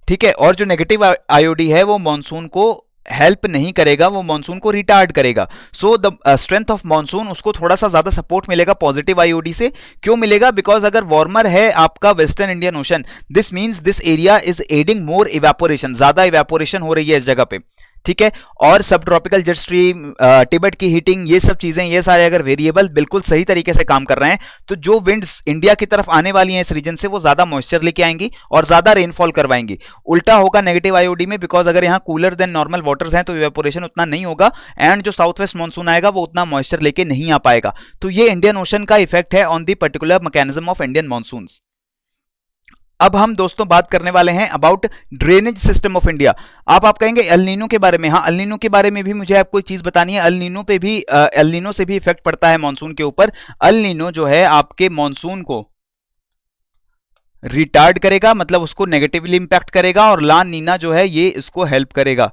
ठीक है। और जो नेगेटिव आईओडी है वो मॉनसून को हेल्प नहीं करेगा, वो मॉनसून को रिटार्ड करेगा। So the strength of monsoon उसको थोड़ा सा ज्यादा सपोर्ट मिलेगा पॉजिटिव आईओडी से। क्यों मिलेगा? बिकॉज अगर वार्मर है आपका western Indian ocean, this means this area is adding more evaporation, ज्यादा इवेपोरेशन हो रही है इस जगह पे, ठीक है। और सब ट्रॉपिकल जेट स्ट्रीम, टिबेट की हीटिंग, ये सब चीजें, ये सारे अगर वेरिएबल बिल्कुल सही तरीके से काम कर रहे हैं तो जो विंड्स इंडिया की तरफ आने वाली हैं इस रीजन से वो ज्यादा मॉइस्चर लेके आएंगी और ज्यादा रेनफॉल करवाएंगी। उल्टा होगा नेगेटिव आईओडी में, बिकॉज अगर यहाँ कूलर देन नॉर्मल वाटर्स हैं तो इवेपोरेशन उतना नहीं होगा एंड जो साउथ वेस्ट मानसून आएगा वो उतना मॉइस्चर लेके नहीं आ पाएगा। तो ये इंडियन ओशन का इफेक्ट है on the particular mechanism of Indian monsoon. अब हम दोस्तों बात करने वाले हैं about drainage system of India. आप कहेंगे एल नीनो के बारे में, हाँ एल नीनो के बारे में भी मुझे आपको एक चीज बतानी है। एल नीनो पे भी, एल नीनो से भी इफेक्ट पड़ता है मानसून के ऊपर। एल नीनो जो है आपके मानसून को रिटार्ड करेगा, मतलब उसको नेगेटिवली इंपैक्ट करेगा, और ला नीना जो है ये इसको हेल्प करेगा।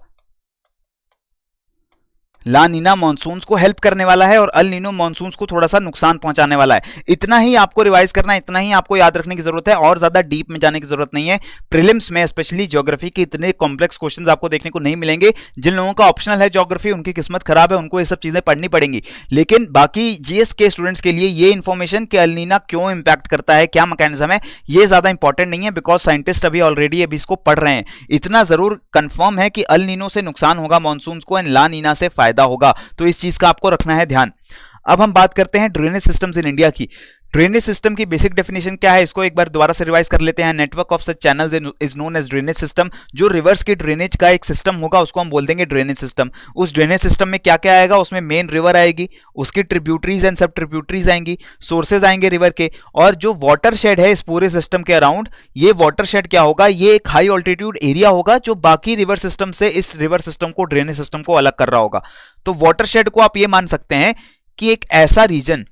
ला नीना मॉनसून्स को हेल्प करने वाला है और अल नीनो मॉनसून्स को थोड़ा सा नुकसान पहुंचाने वाला है। इतना ही आपको रिवाइज करना है, इतना ही आपको याद रखने की जरूरत है, और ज्यादा डीप में जाने की जरूरत नहीं है। प्रीलिम्स में स्पेशली ज्योग्राफी के इतने कॉम्प्लेक्स क्वेश्चंस आपको देखने को नहीं मिलेंगे। जिन लोगों का ऑप्शनल है ज्योग्राफी, उनकी किस्मत खराब है, उनको ये सब चीजें पढ़नी पड़ेंगी। लेकिन बाकी जीएस के स्टूडेंट्स के लिए ये इंफॉर्मेशन कि अल नीना क्यों इंपैक्ट करता है, क्या मैकेनिज्म है, ये ज्यादा इंपॉर्टेंट नहीं है, बिकॉज साइंटिस्ट अभी ऑलरेडी अभी इसको पढ़ रहे हैं। इतना जरूर कंफर्म है कि अल नीनो से नुकसान होगा मॉनसून को एंड ला नीना से फायदा होगा, तो इस चीज का आपको रखना है ध्यान। अब हम बात करते हैं ड्रेनेज सिस्टम्स इन इंडिया की। ड्रेनेज सिस्टम की बेसिक डेफिनेशन क्या है, इसको एक बार दोबारा से रिवाइज कर लेते हैं। Network of such channels is known as drainage system. जो रिवर्स की ड्रेनेज का एक सिस्टम होगा उसको हम बोल देंगे ड्रेनेज सिस्टम। उस ड्रेनेज सिस्टम में क्या क्या आएगा, उसमें मेन रिवर आएगी, उसकी ट्रिब्यूटरीज एंड सब ट्रिब्यूटरीज आएंगी, सोर्सेज आएंगे रिवर के, और जो वाटर शेड है इस पूरे सिस्टम के अराउंड, ये वाटर शेड क्या होगा, ये एक हाई ऑल्टीट्यूड एरिया होगा जो बाकी रिवर सिस्टम से इस रिवर सिस्टम को, ड्रेनेज सिस्टम को अलग कर रहा होगा। तो वाटर शेड को आप ये मान सकते हैं कि एक ऐसा रीजन,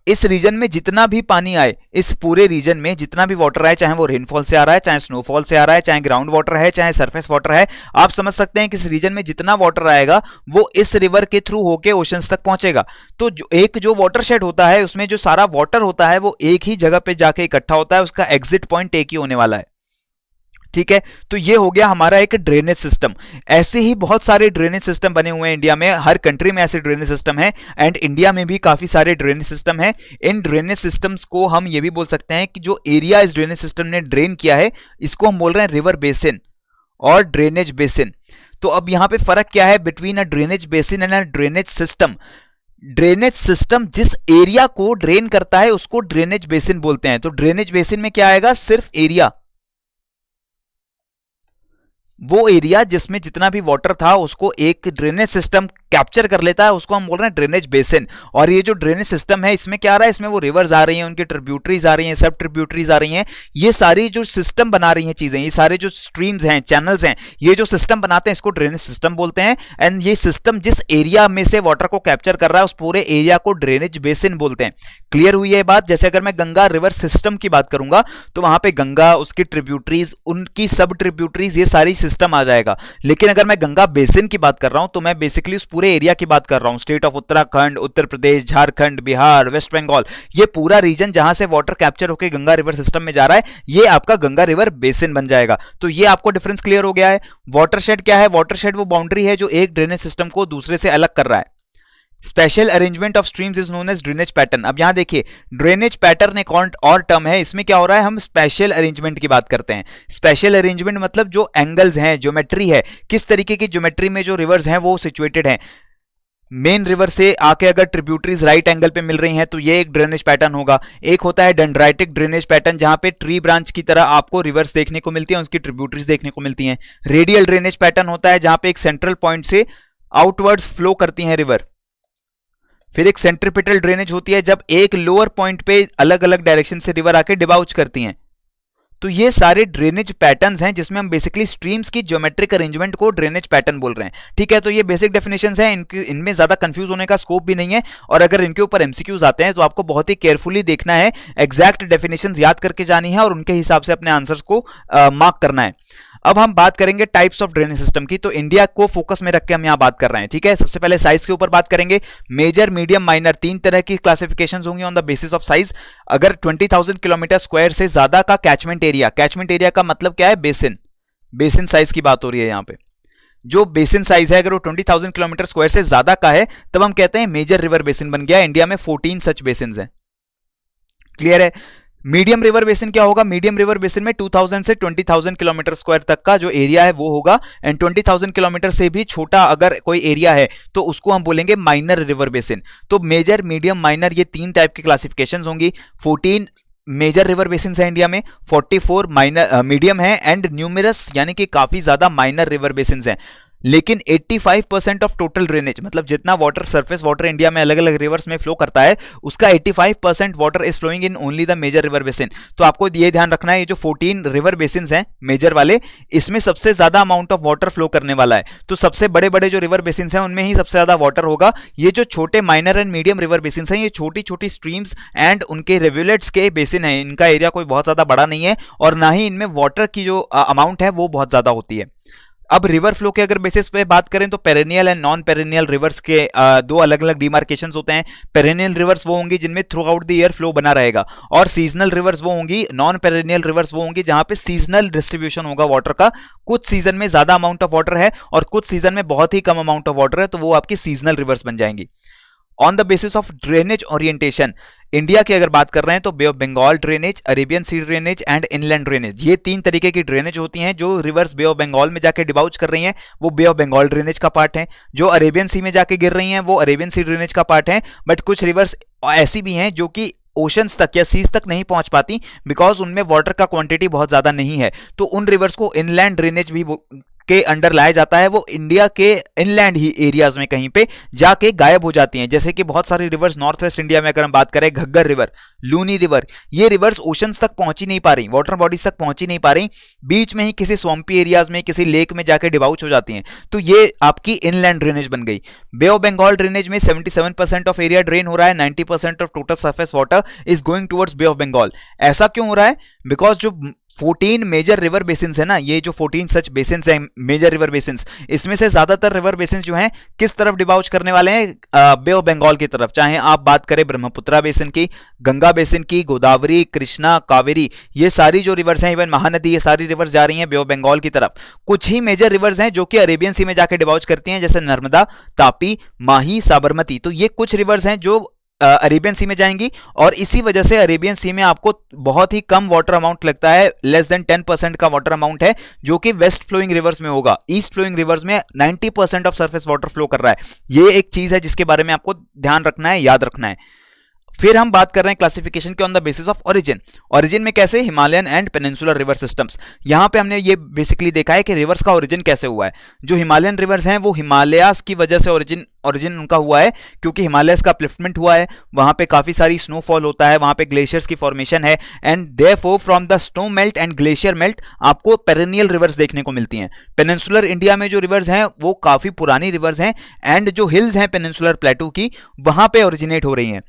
इस रीजन में जितना भी पानी आए, इस पूरे रीजन में जितना भी वाटर आए, चाहे वो रेनफॉल से आ रहा है, चाहे स्नोफॉल से आ रहा है, चाहे ग्राउंड वाटर है, चाहे सरफेस वाटर है, आप समझ सकते हैं कि इस रीजन में जितना वाटर आएगा वो इस रिवर के थ्रू होके ओशंस तक पहुंचेगा। तो जो वाटर शेड होता है उसमें जो सारा वाटर होता है वो एक ही जगह पे जाके इकट्ठा होता है, उसका एग्जिट पॉइंट एक ही होने वाला है। ठीक है, तो ये हो गया हमारा एक ड्रेनेज सिस्टम। ऐसे ही बहुत सारे ड्रेनेज सिस्टम बने हुए हैं इंडिया में, हर कंट्री में ऐसे ड्रेनेज सिस्टम है, एंड इंडिया में भी काफी सारे ड्रेनेज सिस्टम है। इन ड्रेनेज सिस्टम्स को हम ये भी बोल सकते हैं कि जो एरिया इस ड्रेनेज सिस्टम ने ड्रेन किया है, इसको हम बोल रहे हैं रिवर बेसिन और ड्रेनेज बेसिन। तो अब यहां पे फर्क क्या है between a drainage basin and a drainage system? Drainage system जिस एरिया को ड्रेन करता है उसको ड्रेनेज बेसिन बोलते हैं। तो ड्रेनेज बेसिन में क्या आएगा? सिर्फ एरिया, वो एरिया जिसमें जितना भी वाटर था उसको एक ड्रेनेज सिस्टम कैप्चर कर लेता है, उसको हम बोल रहे हैं ड्रेनेज बेसिन। और ये जो ड्रेनेज सिस्टम है इसमें क्या आ रहा है? इसमें वो रिवर्स आ रही हैं, उनकी ट्रिब्यूटरीज आ रही हैं, सब ट्रिब्यूटरीज आ रही हैं, ये सारी जो सिस्टम बना रही हैं चीजें, ये सारे जो स्ट्रीम्स हैं, चैनल्स हैं, ये जो सिस्टम बनाते हैं इसको ड्रेनेज सिस्टम बोलते हैं। एंड ये सिस्टम जिस एरिया में से वाटर को कैप्चर कर रहा है उस पूरे एरिया को ड्रेनेज बेसिन बोलते हैं। क्लियर हुई है बात? जैसे अगर मैं गंगा रिवर सिस्टम की बात करूंगा तो वहां पे गंगा, उसकी ट्रिब्यूटरीज, उनकी सब ट्रिब्यूटरीज, ये सारी सिस्टम आ जाएगा। लेकिन अगर मैं गंगा बेसिन की बात कर रहा हूं तो मैं बेसिकली उस पूरे एरिया की बात कर रहा हूं, state of Uttarakhand, Uttar Pradesh, Jharkhand, Bihar, West Bengal, ये पूरा रीजन जहां से वाटर कैप्चर होकर गंगा रिवर सिस्टम में जा रहा है, ये आपका गंगा रिवर बेसिन बन जाएगा। तो ये आपको डिफरेंस क्लियर हो गया है। वाटरशेड क्या है? वाटरशेड वो बाउंड्री है जो एक ड्रेनेज सिस्टम को दूसरे से अलग कर रहा है। Special arrangement of streams is known as drainage pattern. अब यहां देखिए, ड्रेनेज पैटर्न एक और टर्म है, इसमें क्या हो रहा है? हम स्पेशल अरेंजमेंट की बात करते हैं। स्पेशल अरेंजमेंट मतलब जो एंगल्स हैं, ज्योमेट्री है, किस तरीके की ज्योमेट्री में जो रिवर्स हैं वो सिचुएटेड हैं। मेन रिवर से आके अगर ट्रिब्यूटरीज राइट एंगल पे मिल रही हैं तो ये एक ड्रेनेज पैटर्न होगा। एक होता है डेंड्राइटिक ड्रेनेज पैटर्न, जहां पे ट्री ब्रांच की तरह आपको रिवर्स देखने को मिलती है, उसकी ट्रिब्यूटरीज देखने को मिलती हैं। रेडियल ड्रेनेज पैटर्न होता है जहां पे एक सेंट्रल पॉइंट से आउटवर्ड्स फ्लो करती हैं रिवर। फिर एक सेंट्रिपिटल ड्रेनेज होती है जब एक लोअर पॉइंट पे अलग अलग डायरेक्शन से रिवर आके डिबाउच करती हैं। तो ये सारे ड्रेनेज पैटर्न्स हैं जिसमें हम बेसिकली स्ट्रीम्स की ज्योमेट्रिक अरेंजमेंट को ड्रेनेज पैटर्न बोल रहे हैं। ठीक है, तो ये बेसिक डेफिनेशंस हैं, इनमें ज्यादा कंफ्यूज होने का स्कोप भी नहीं है। और अगर इनके ऊपर एमसीक्यूज आते हैं तो आपको बहुत ही केयरफुली देखना है, एग्जैक्ट डेफिनेशंस याद करके जानी है और उनके हिसाब से अपने आंसर्स को मार्क करना है। अब हम बात करेंगे टाइप्स ऑफ ड्रेनेज सिस्टम की। तो इंडिया को फोकस में रख के हम यहां बात कर रहे हैं। ठीक है, सबसे पहले साइज के ऊपर बात करेंगे। मेजर, मीडियम, माइनर, तीन तरह की क्लासिफिकेशंस होंगी on the basis of size. अगर 20,000 किलोमीटर स्क्वायर से ज्यादा का कैचमेंट एरिया का मतलब क्या है? बेसिन। बेसिन साइज की बात हो रही है यहां पे। जो बेसिन साइज है अगर वो 20,000 किलोमीटर स्क्वायर से ज्यादा का है तब हम कहते हैं मेजर रिवर बेसिन बन गया। इंडिया में 14 सच बेसिन है। क्लियर है? मीडियम रिवर बेसिन क्या होगा? मीडियम रिवर बेसिन में 2000 से 20,000 किलोमीटर स्क्वायर तक का जो एरिया है वो होगा। एंड 20,000 किलोमीटर से भी छोटा अगर कोई एरिया है तो उसको हम बोलेंगे माइनर रिवर बेसिन। तो मेजर, मीडियम, माइनर, ये तीन टाइप की क्लासिफिकेशंस होंगी। 14 मेजर रिवर बेसिन है इंडिया में, 44 माइनर मीडियम है, एंड न्यूमरस यानी कि काफी ज्यादा माइनर रिवर बेसिन हैं। लेकिन 85% ऑफ टोटल ड्रेनेज, मतलब जितना वाटर, सरफेस वाटर इंडिया में अलग अलग रिवर्स में फ्लो करता है, उसका 85% water is flowing in only the major river basin. तो आपको ये ध्यान रखना है, ये जो 14 रिवर बेसिन हैं मेजर वाले, इसमें सबसे ज्यादा अमाउंट ऑफ वाटर फ्लो करने वाला है। तो सबसे बड़े बड़े जो रिवर बेसिन हैं उनमें ही सबसे ज्यादा वाटर होगा। ये जो छोटे minor and medium river basin हैं, ये छोटी छोटी स्ट्रीम्स एंड उनके रिवुलेट्स के बेसिन है। इनका एरिया कोई बहुत ज्यादा बड़ा नहीं है और ना ही इनमें वाटर की जो अमाउंट है वो बहुत ज्यादा होती है। अब रिवर फ्लो के अगर बेसिस पे बात करें तो perennial and non perennial reverse के दो अलग अलग डिमार्केशंस होते हैं। पेरेनियल रिवर्स वो होंगी जिनमें through out the year flow बना रहेगा, और सीजनल रिवर्स वो होंगी, नॉन पेरेनियल रिवर्स वो होंगी जहां पे सीजनल डिस्ट्रीब्यूशन होगा वाटर का। कुछ सीजन में ज्यादा अमाउंट ऑफ वाटर है और कुछ सीजन में बहुत ही कम अमाउंट ऑफ वाटर है, तो वो आपकी सीजनल रिवर्स बन जाएंगी। On the basis of drainage orientation, India की अगर बात कर रहे हैं तो bay of Bengal drainage, Arabian sea drainage and inland drainage, ये तीन तरीके की ड्रेनेज होती हैं। जो रिवर्स बे ऑफ बंगाल में जाके डिबाउच कर रही हैं वो बे ऑफ बंगाल ड्रेनेज का पार्ट है। जो अरेबियन सी में जाके गिर रही हैं वो अरेबियन सी ड्रेनेज का पार्ट है। बट कुछ रिवर्स ऐसी भी हैं जो कि ओशंस तक या सीज तक नहीं पहुंच पाती, बिकॉज उनमें वाटर का क्वांटिटी बहुत ज्यादा नहीं है, तो उन रिवर्स को इनलैंड ड्रेनेज भी के अंडर लाया जाता है। वो इंडिया के इनलैंड ही एरियाज में कहीं पे जाके गायब हो जाती हैं। जैसे कि बहुत सारी रिवर्स नॉर्थ वेस्ट इंडिया में अगर हम बात करें, घग्गर रिवर, लूनी रिवर, ये रिवर्स ओशंस तक पहुंच ही नहीं पा रही, वाटर बॉडीज तक पहुंच ही नहीं पा रही, बीच में ही किसी स्वम्पी एरियाज में, किसी लेक में जाके डिबाउच हो जाती हैं। तो ये आपकी इनलैंड ड्रेनेज बन गई। बे ऑफ बंगाल ड्रेनेज में 77% ऑफ एरिया ड्रेन हो रहा है, 90% of total surface water is going towards bay of Bengal. ऐसा क्यों हो रहा है? बिकॉज जो 14 मेजर रिवर बेसिन्स है ना, ये जो 14 सच बेसिन्स हैं मेजर रिवर बेसिन्स, इसमें से ज्यादातर रिवर बेसिन्स जो हैं किस तरफ डिबाउच करने वाले हैं, बे ऑफ बंगाल की तरफ। चाहे आप बात करें ब्रह्मपुत्रा बेसिन की, गंगा बेसिन की, गोदावरी, कृष्णा, कावेरी, ये सारी जो रिवर्स हैं, इवन महानदी, ये सारी रिवर्स जा रही हैं बे ऑफ बंगाल की तरफ। कुछ ही मेजर रिवर्स हैं जो कि अरेबियन सी में जाके डिबाउच करती हैं, जैसे नर्मदा, तापी, माही, साबरमती। तो ये कुछ रिवर्स हैं जो अरेबियन सी में जाएंगी, और इसी वजह से अरेबियन सी में आपको बहुत ही कम वाटर अमाउंट लगता है, लेस देन 10% का वाटर अमाउंट है, जो कि वेस्ट फ्लोइंग रिवर्स में होगा। ईस्ट फ्लोइंग रिवर्स में 90% ऑफ सरफेस वाटर फ्लो कर रहा है। ये एक चीज है जिसके बारे में आपको ध्यान रखना है, याद रखना है। फिर हम बात कर रहे हैं क्लासिफिकेशन के on the basis of origin. Origin में कैसे, Himalayan and peninsular river systems. यहां पे हमने ये बेसिकली देखा है कि रिवर्स का ओरिजिन कैसे हुआ है। जो हिमालयन रिवर्स हैं वो हिमालयास की वजह से ओरिजिन उनका हुआ है, क्योंकि हिमालयस का अपलिफ्टमेंट हुआ है, वहां पे काफी सारी स्नोफॉल होता है, वहां पे ग्लेशियर्स की फॉर्मेशन है, and therefore from the snow melt and glacier melt आपको पेरेनियल रिवर्स देखने को मिलती हैं। पेनिनसुलर इंडिया में जो रिवर्स हैं वो काफी पुरानी रिवर्स हैं, एंड जो हिल्स हैं पेनिनसुलर प्लेटू की, वहां पे ओरिजिनेट हो रही हैं।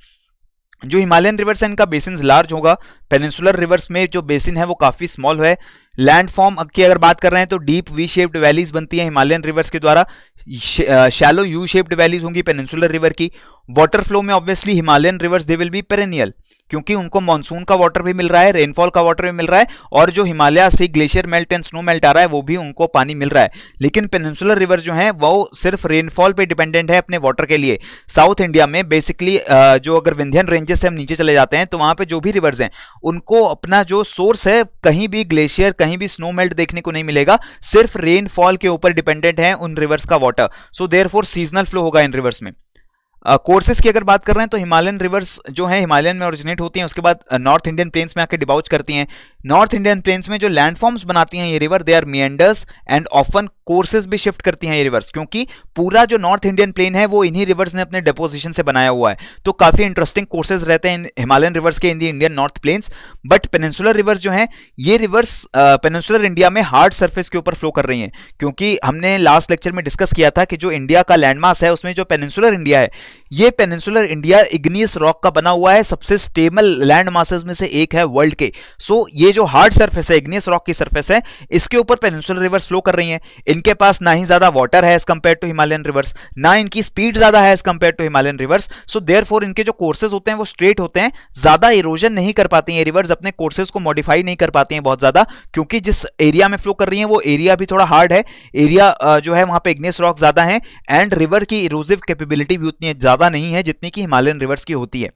जो हिमालयन रिवर्स है इनका बेसिन लार्ज होगा, पेनिनसुलर रिवर्स में जो बेसिन है वो काफी स्मॉल है। लैंडफॉर्म की अगर बात कर रहे हैं तो डीप वी शेप्ड वैलीज बनती हैं हिमालयन रिवर्स के द्वारा, शैलो यू शेप्ड वैलीज होंगी पेनिनसुलर रिवर की। वाटर फ्लो में obviously Himalayan reverse they will be perennial, क्योंकि उनको मानसून का वाटर भी मिल रहा है, रेनफॉल का वाटर भी मिल रहा है, और जो हिमालय से glacier melt and snow melt आ रहा है वो भी उनको पानी मिल रहा है। लेकिन पेनिनसुलर रिवर जो है वो सिर्फ रेनफॉल पे डिपेंडेंट है अपने वाटर के लिए। साउथ इंडिया में बेसिकली जो अगर विंध्यन रेंजेस से हम नीचे चले जाते हैं तो वहां पे जो भी रिवर्स हैं उनको अपना जो सोर्स है, कहीं भी ग्लेशियर, कहीं भी स्नो मेल्ट देखने को नहीं मिलेगा, सिर्फ रेनफॉल के ऊपर डिपेंडेंट है उन रिवर्स का water. So therefore seasonal flow होगा इन रिवर्स में। कोर्सेज की अगर बात कर रहे हैं तो हिमालयन रिवर्स जो है हिमालयन में ओरिजिनेट होती हैं, उसके बाद नॉर्थ इंडियन प्लेन्स में आके डिबाउच करती हैं। नॉर्थ इंडियन प्लेन्स में जो लैंडफॉर्म्स बनाती हैं ये river, they are meanders and often courses भी शिफ्ट करती हैं ये रिवर्स, क्योंकि पूरा जो नॉर्थ इंडियन प्लेन है वो इन्हीं रिवर्स ने अपने डेपोजिशन से बनाया हुआ है। तो काफी इंटरेस्टिंग कोर्सेज रहते हैं हिमालयन रिवर्स के in the Indian north plains. But peninsular rivers जो है ये रिवर्स पेनिनसुलर इंडिया में हार्ड सरफेस के ऊपर फ्लो कर रही हैं, क्योंकि हमने लास्ट लेक्चर में डिस्कस किया था कि जो इंडिया का लैंडमास है उसमें जो पेनिनसुलर इंडिया है, ये पेनिनसुलर इंडिया इग्नियस रॉक का बना हुआ है, सबसे स्टेबल लैंड मासेस में से एक है वर्ल्ड के। सो ये जो हार्ड सरफेस है, इग्नियस रॉक की सरफेस है, इसके ऊपर पेनिनसुलर रिवर्स फ्लो कर रही हैं। इनके पास ना ही ज्यादा वाटर है as compare to Himalayan rivers, ना इनकी स्पीड ज्यादा है as compare to Himalayan rivers. So therefore इनके जो कोर्सेज होते हैं वो स्ट्रेट होते हैं, ज्यादा इरोजन नहीं कर पाती हैं रिवर्स, अपने कोर्सेज को मॉडिफाई नहीं कर पाती हैं बहुत ज्यादा, क्योंकि जिस एरिया में फ्लो कर रही हैं वो एरिया भी थोड़ा हार्ड है, एरिया जो है वहां पे इग्नियस रॉक ज्यादा है, एंड रिवर की इरोसिव कैपेबिलिटी भी उतनी ज्यादा नहीं है जितनी कि हिमालयन रिवर्स की होती है।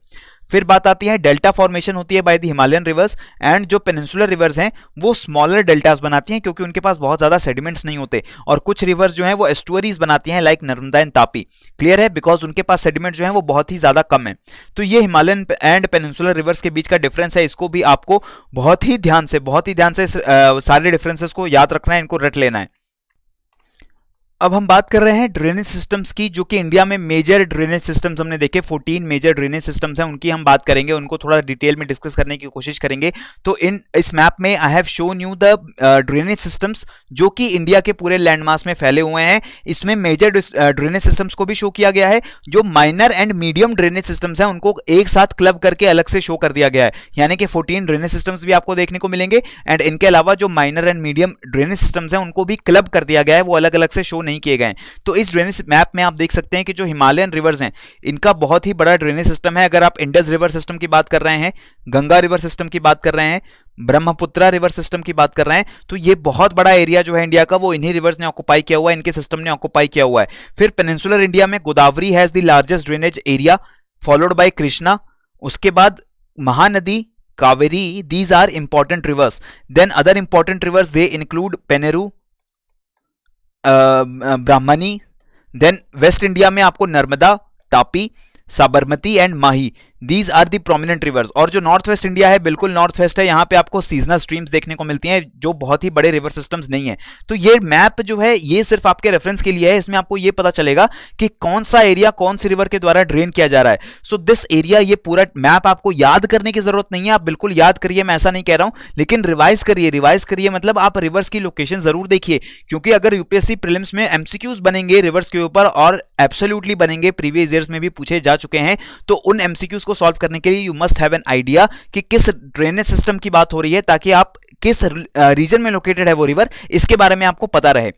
फिर बात आती है डेल्टा फॉर्मेशन होती है by the Himalayan reverse, and जो पेनिनसुलर रिवर्स हैं वो स्मॉलर डेल्टास बनाती हैं, क्योंकि उनके पास बहुत ज्यादा सेडिमेंट्स नहीं होते, और कुछ रिवर्स जो हैं वो एस्टुअरीज बनाती हैं like Narmada and Tapi. Clear है, बिकॉज उनके पास सेडिमेंट जो हैं वो बहुत ही ज्यादा कम है। तो ये हिमालयन एंड पेनिनसुलर रिवर्स के बीच का डिफरेंस है, इसको भी आपको बहुत ही ध्यान से सारे डिफरेंसेस को याद रखना है, इनको रट लेना है। अब हम बात कर रहे हैं ड्रेनेज सिस्टम्स की, जो कि इंडिया में मेजर ड्रेनेज सिस्टम्स हमने देखे, 14 मेजर ड्रेनेज सिस्टम्स हैं, उनकी हम बात करेंगे, उनको थोड़ा डिटेल में डिस्कस करने की कोशिश करेंगे। तो इस मैप में I have shown you the drainage systems जो कि इंडिया के पूरे लैंडमास में फैले हुए हैं। इसमें मेजर ड्रेनेज सिस्टम्स को भी शो किया गया है, जो minor and medium drainage systems हैं उनको एक साथ क्लब करके अलग से शो कर दिया गया है, यानी कि 14 ड्रेनेज सिस्टम्स भी आपको देखने को मिलेंगे, एंड इनके अलावा जो minor and medium drainage systems हैं उनको भी क्लब कर दिया गया है, वो अलग अलग से शो नहीं किए गए। तो इस ड्रेनेज मैप में आप देख सकते हैं कि जो हिमालयन रिवर्स हैं इनका बहुत ही बड़ा ड्रेनेज सिस्टम है। अगर आप इंडस रिवर सिस्टम की बात कर रहे हैं, गंगा रिवर सिस्टम की बात कर रहे हैं, ब्रह्मपुत्रा रिवर सिस्टम की बात कर रहे हैं, तो ये बहुत बड़ा एरिया जो है इंडिया का वो इन्हीं रिवर्स ने ऑक्युपाई किया हुआ है, इनके सिस्टम ने ऑक्युपाई किया हुआ है। फिर पेनिनसुलर इंडिया में Godavari has the largest drainage area, followed by Krishna, उसके बाद Mahanadi, Kaveri, these are important rivers. Then other important rivers they include Penneru, Brahmani. Then west India में आपको Narmada, Tapi, Sabarmati and Mahi, these are the prominent rivers. और जो नॉर्थ वेस्ट इंडिया है, बिल्कुल north west है, यहाँ पे आपको सीजनल स्ट्रीम्स देखने को मिलती हैं जो बहुत ही बड़े रिवर सिस्टम्स नहीं है। तो ये मैप जो है ये सिर्फ आपके रेफरेंस के लिए है, इसमें आपको ये पता चलेगा कि कौन सा एरिया कौन सी रिवर के द्वारा ड्रेन किया जा रहा है। सो दिस एरिया, ये पूरा मैप आपको याद करने की जरूरत नहीं है, आप बिल्कुल याद करिए, मैं ऐसा नहीं कह रहा हूं, लेकिन रिवाइज करिए मतलब आप रिवर्स की लोकेशन जरूर देखिए, क्योंकि अगर यूपीएससी प्रीलिम्स में एमसीक्यूज बनेंगे रिवर्स के ऊपर और एब्सोल्युटली बनेंगे, प्रीवियस ईयर्स में भी पूछे जा चुके हैं, तो उन एमसीक्यूज इसको सॉल्व करने के लिए you must have an idea कि किस ड्रेनेज सिस्टम की बात हो रही है, ताकि आप किस रीजन में लोकेटेड है वो रिवर, इसके बारे में आपको पता रहे।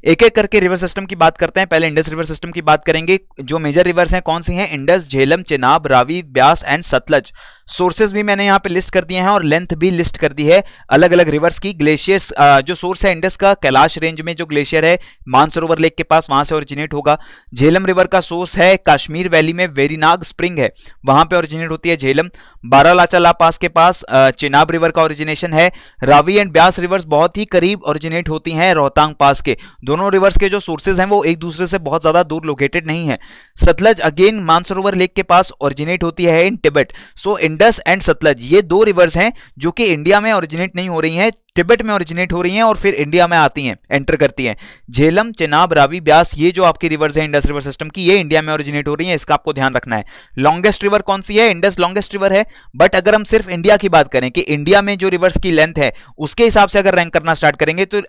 एक एक करके रिवर सिस्टम की बात करते हैं। पहले इंडस रिवर सिस्टम की बात करेंगे। जो मेजर रिवर्स हैं कौन सी हैं? Indus, Jhelum, Chenab, Ravi, Beas and Sutlej. Sources भी मैंने यहाँ पे लिस्ट कर दिए हैं और लेंथ भी लिस्ट कर दी है अलग अलग रिवर्स की। ग्लेशियर्स, जो सोर्स है इंडस का, कैलाश रेंज में जो ग्लेशियर है मानसरोवर लेक के पास, वहां से ओरिजिनेट होगा। झेलम रिवर का सोर्स है कश्मीर वैली में वेरीनाग स्प्रिंग है, वहां पे ओरिजिनेट होती है झेलम। बारालाचा पास के पास चेनाब रिवर का ओरिजिनेशन है। रावी एंड ब्यास रिवर्स बहुत ही करीब ओरिजिनेट होती हैं रोहतांग पास के। दोनों रिवर्स के जो सोर्सेज हैं वो एक दूसरे से बहुत ज्यादा दूर लोकेटेड नहीं है। सतलज अगेन मानसरोवर लेक के पास ओरिजिनेट होती है इन Tibet. So Indus and Sutlej ये दो रिवर्स हैं जो कि इंडिया में ओरिजिनेट नहीं हो रही हैं, तिब्बत में ओरिजिनेट हो रही हैं और फिर इंडिया में आती हैं, एंटर करती हैं। झेलम, चेनाब, रावी, ब्यास ये जो आपकी रिवर्स है इंडस रिवर सिस्टम की, ये इंडिया में ओरिजिनेट हो रही हैं, इसका आपको ध्यान रखना है। लॉन्गेस्ट रिवर कौन सी है? इंडस लॉन्गेस्ट रिवर है। बट अगर हम सिर्फ इंडिया की बात करें कि इंडिया में जो रिवर्स की लेंथ है उसके हिसाब से अगर रैंक करना स्टार्ट करेंगे तो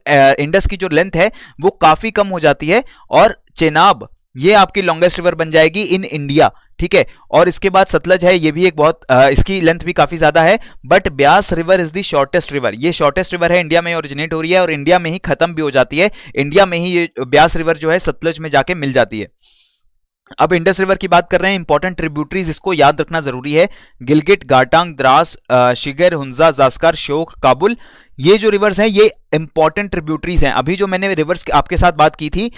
इंडस की जो लेंथ है वो काफी कम हो जाती है और चेनाब ये आपकी लॉन्गेस्ट रिवर बन जाएगी इन इंडिया, ठीक है। और इसके बाद सतलज है, ये भी एक बहुत इसकी लेंथ भी काफी ज्यादा है। But Beas river is the shortest river, ये शॉर्टेस्ट रिवर है, इंडिया में ओरिजिनेट हो रही है और इंडिया में ही खत्म भी हो जाती है। इंडिया में ही ये ब्यास रिवर जो है सतलज में जाके मिल जाती है। अब इंडस रिवर की बात कर रहे हैं। इंपॉर्टेंट ट्रिब्यूटरीज इसको याद रखना जरूरी है। गिलगिट, गाटांग, द्रास, शिगर, हुंजा, जास्कर, श्योक, काबुल, ये जो रिवर्स हैं ये इंपॉर्टेंट ट्रिब्यूटरीज हैं। अभी जो मैंने रिवर्स आपके साथ बात की थी,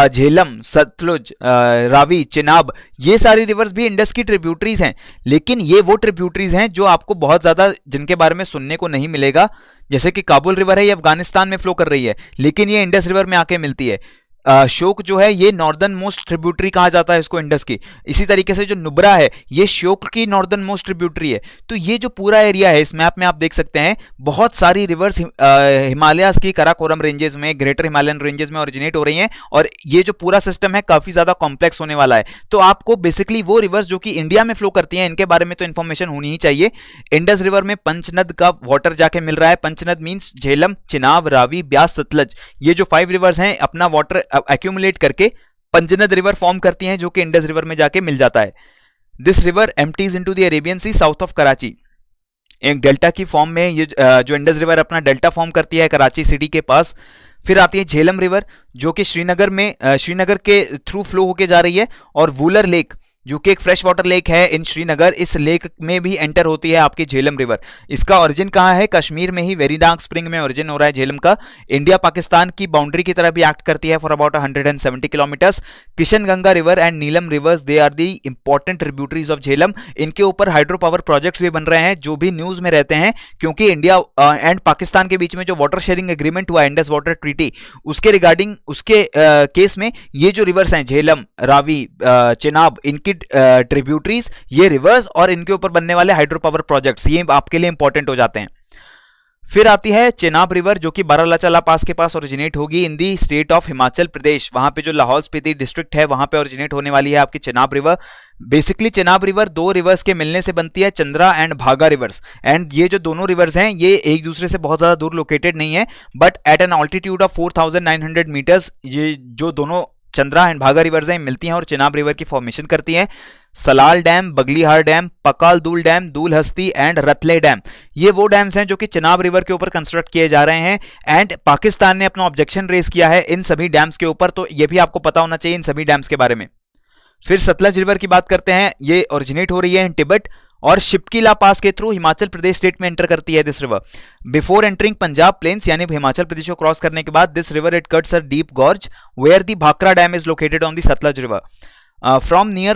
झेलम, सतलुज, रावी, चिनाब, ये सारी रिवर्स भी इंडस की ट्रिब्यूटरीज हैं। लेकिन ये वो ट्रिब्यूटरीज हैं जो आपको बहुत ज्यादा जिनके बारे में सुनने को नहीं मिलेगा। जैसे कि काबुल रिवर है, ये अफगानिस्तान में फ्लो कर रही है, लेकिन ये इंडस रिवर में आके मिलती है। श्योक जो है ये नॉर्दर्न मोस्ट ट्रिब्यूटरी कहा जाता है इसको इंडस की। इसी तरीके से जो नुब्रा है ये श्योक की नॉर्दर्न मोस्ट ट्रिब्यूटरी है। तो ये जो पूरा एरिया है इस मैप में आप देख सकते हैं, बहुत सारी रिवर्स हिमालयाज की कराकोरम रेंजेस में, ग्रेटर हिमालयन रेंजेस में ओरिजिनेट हो रही हैं और ये जो पूरा सिस्टम है काफी ज्यादा कॉम्प्लेक्स होने वाला है। तो आपको बेसिकली वो रिवर्स जो कि इंडिया में फ्लो करती हैं इनके बारे में तो इंफॉर्मेशन होनी ही चाहिए। इंडस रिवर में पंचनद का वाटर जाके मिल रहा है। पंचनद मींस झेलम, चिनाब, रावी, ब्यास, सतलज, ये जो 5 रिवर्स हैं अपना वाटर एक्यूमुलेट करके पंचनद रिवर फॉर्म करती हैं जो कि इंडस रिवर में जाके मिल जाता है। This river empties into the Arabian sea south of Karachi. एक डेल्टा की फॉर्म में ये जो इंडस रिवर अपना डेल्टा फॉर्म करती है कराची सिटी के पास। फिर आती है झेलम रिवर जो कि श्रीनगर के थ्रू फ्लो होके जा रही है, और वूलर लेक जो कि एक फ्रेश वाटर लेक है इन श्रीनगर, इस लेक में भी एंटर होती है आपकी झेलम रिवर। इसका ओरिजिन कहाँ है? कश्मीर में ही वेरीनाग स्प्रिंग में ओरिजिन हो रहा है झेलम का। इंडिया पाकिस्तान की बाउंड्री की तरह भी एक्ट करती है for about 170 kilometers. Kishan Ganga river and Neelam rivers, they are the important tributaries of Jhelum. इनके ऊपर हाइड्रो पावर प्रोजेक्ट्स भी बन रहे हैं जो भी न्यूज में रहते हैं, क्योंकि इंडिया एंड पाकिस्तान के बीच में जो वाटर शेयरिंग एग्रीमेंट हुआ इंडस वाटर ट्रीटी, उसके रिगार्डिंग उसके केस में ये जो रिवर्स हैं झेलम, रावी, चेनाब, इनकी ट्रिब्यूटरीज, ये रिवर्स और इनके ऊपर बनने वाले हाइड्रो पावर प्रोजेक्ट्स ये आपके लिए इंपॉर्टेंट हो जाते हैं। फिर आती है चेनाब रिवर जो कि बारालाचा पास के पास ओरिजिनेट होगी इन दी स्टेट ऑफ हिमाचल प्रदेश। वहां पे जो लाहौल स्पीति डिस्ट्रिक्ट है वहां पे ओरिजिनेट होने वाली है आपकी Chenab river. Basically Chenab river दो रिवर्स के मिलने से बनती है, चंद्रा एंड भागा रिवर्स। एंड ये जो दोनों रिवर्स हैं ये एक दूसरे से बहुत ज्यादा दूर लोकेटेड नहीं है, but at an altitude of 4900 meters ये जो दोनों चंद्रा एंड भागा रिवर्स हैं मिलती हैं और चेनाब रिवर की फॉर्मेशन करती हैं। सलाल डैम, बगलीहार डैम, पकाल दूल डैम, दूल हस्ती एंड रतले डैम, ये वो डैम्स हैं जो कि चेनाब रिवर के ऊपर कंस्ट्रक्ट किए जा रहे हैं। एंड पाकिस्तान ने अपना ऑब्जेक्शन रेज किया है इन सभी डैम्स के ऊपर, तो ये भी आपको पता होना चाहिए इन सभी डैम्स के बारे में। फिर सतलज रिवर की बात करते हैं, ये ओरिजिनेट हो रही है इन तिब्बत और शिपकीला पास के थ्रू हिमाचल प्रदेश स्टेट में एंटर करती है this river. Before entering Punjab plains यानी हिमाचल प्रदेश को क्रॉस करने के बाद this river it cuts a deep gorge where the Bhakra dam is located on the Sutlej river. From near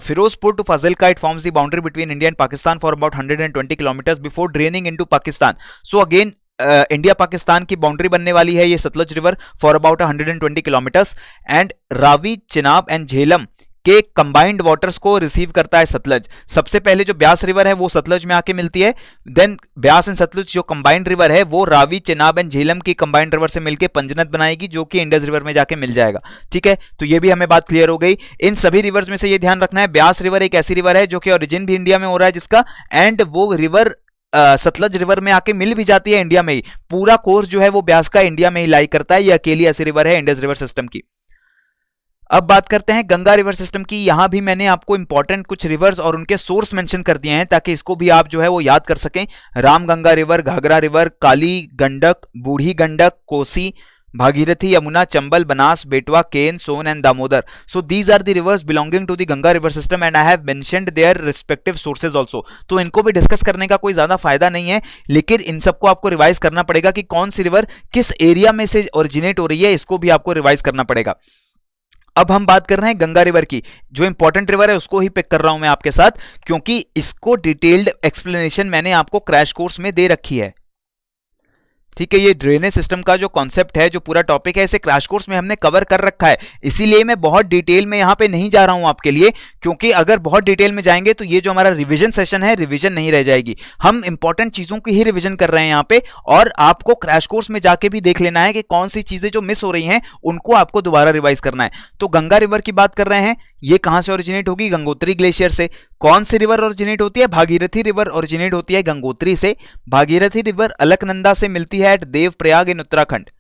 Firozpur to Fazilka, it forms the boundary between India and Pakistan for about 120 kilometers before draining into Pakistan. So again, India Pakistan की boundary बनने वाली है ये Sutlej river for about 120 kilometres. And Ravi, Chenab and Jhelum के combined waters को receive करता है सतलज। सबसे पहले जो ब्यास रिवर है वो सतलज में आके मिलती है, देन ब्यास एंड सतलज जो कंबाइंड रिवर है वो रावी, चिनाब एंड झेलम की कंबाइंड रिवर से मिलकर पंजनद बनाएगी जो कि इंडस रिवर में जाके मिल जाएगा। ठीक है, तो ये भी हमें बात क्लियर हो गई। इन सभी रिवर्स में से ये ध्यान रखना है, ब्यास रिवर एक ऐसी रिवर है जो कि ओरिजिन भी इंडिया में हो रहा है जिसका, एंड वो रिवर सतलज रिवर में आके मिल भी जाती है इंडिया में ही। पूरा कोर्स जो है वो ब्यास का इंडिया में ही लाई करता है, ये अकेली ऐसी रिवर है इंडस रिवर सिस्टम की। अब बात करते हैं गंगा रिवर सिस्टम की। यहां भी मैंने आपको इंपॉर्टेंट कुछ रिवर्स और उनके सोर्स मेंशन कर दिए हैं ताकि इसको भी आप जो है वो याद कर सकें। Ramganga river, Ghaghara river, Kali Gandak, Budhi Gandak, Kosi, Bhagirathi, Yamuna, Chambal, Banas, Betwa, Ken, Son and Damodar. So these are the rivers belonging to the Ganga river system and I have mentioned their respective sources also. तो इनको भी डिस्कस करने का कोई ज्यादा फायदा नहीं है, लेकिन इन सबको आपको रिवाइज करना पड़ेगा कि कौन सी रिवर किस एरिया में से ओरिजिनेट हो रही है, इसको भी आपको रिवाइज करना पड़ेगा. अब हम बात कर रहे हैं गंगा रिवर की. जो इंपॉर्टेंट रिवर है उसको ही पिक कर रहा हूं मैं आपके साथ, क्योंकि इसको डिटेल्ड एक्सप्लेनेशन मैंने आपको क्रैश कोर्स में दे रखी है. ठीक है, ये ड्रेनेज सिस्टम का जो कॉन्सेप्ट है, जो पूरा टॉपिक है, इसे क्रैश कोर्स में हमने कवर कर रखा है. इसीलिए मैं बहुत डिटेल में यहां पे नहीं जा रहा हूं आपके लिए, क्योंकि अगर बहुत डिटेल में जाएंगे तो ये जो हमारा रिवीजन सेशन है, रिवीजन नहीं रह जाएगी. हम इंपॉर्टेंट चीजों की ही रिवीजन कर रहे हैं यहां पे, और आपको क्रैश कोर्स में जाके भी देख लेना है कि कौन सी चीजें जो मिस हो रही हैं उनको आपको दोबारा रिवाइज करना है. तो गंगा रिवर की बात कर रहे हैं. ये कहां से ओरिजिनेट होगी? गंगोत्री ग्लेशियर से. कौन सी रिवर ओरिजिनेट होती है? भागीरथी रिवर ओरिजिनेट होती है गंगोत्री से. भागीरथी रिवर अलकनंदा से मिलती है at Devprayag in Uttarakhand,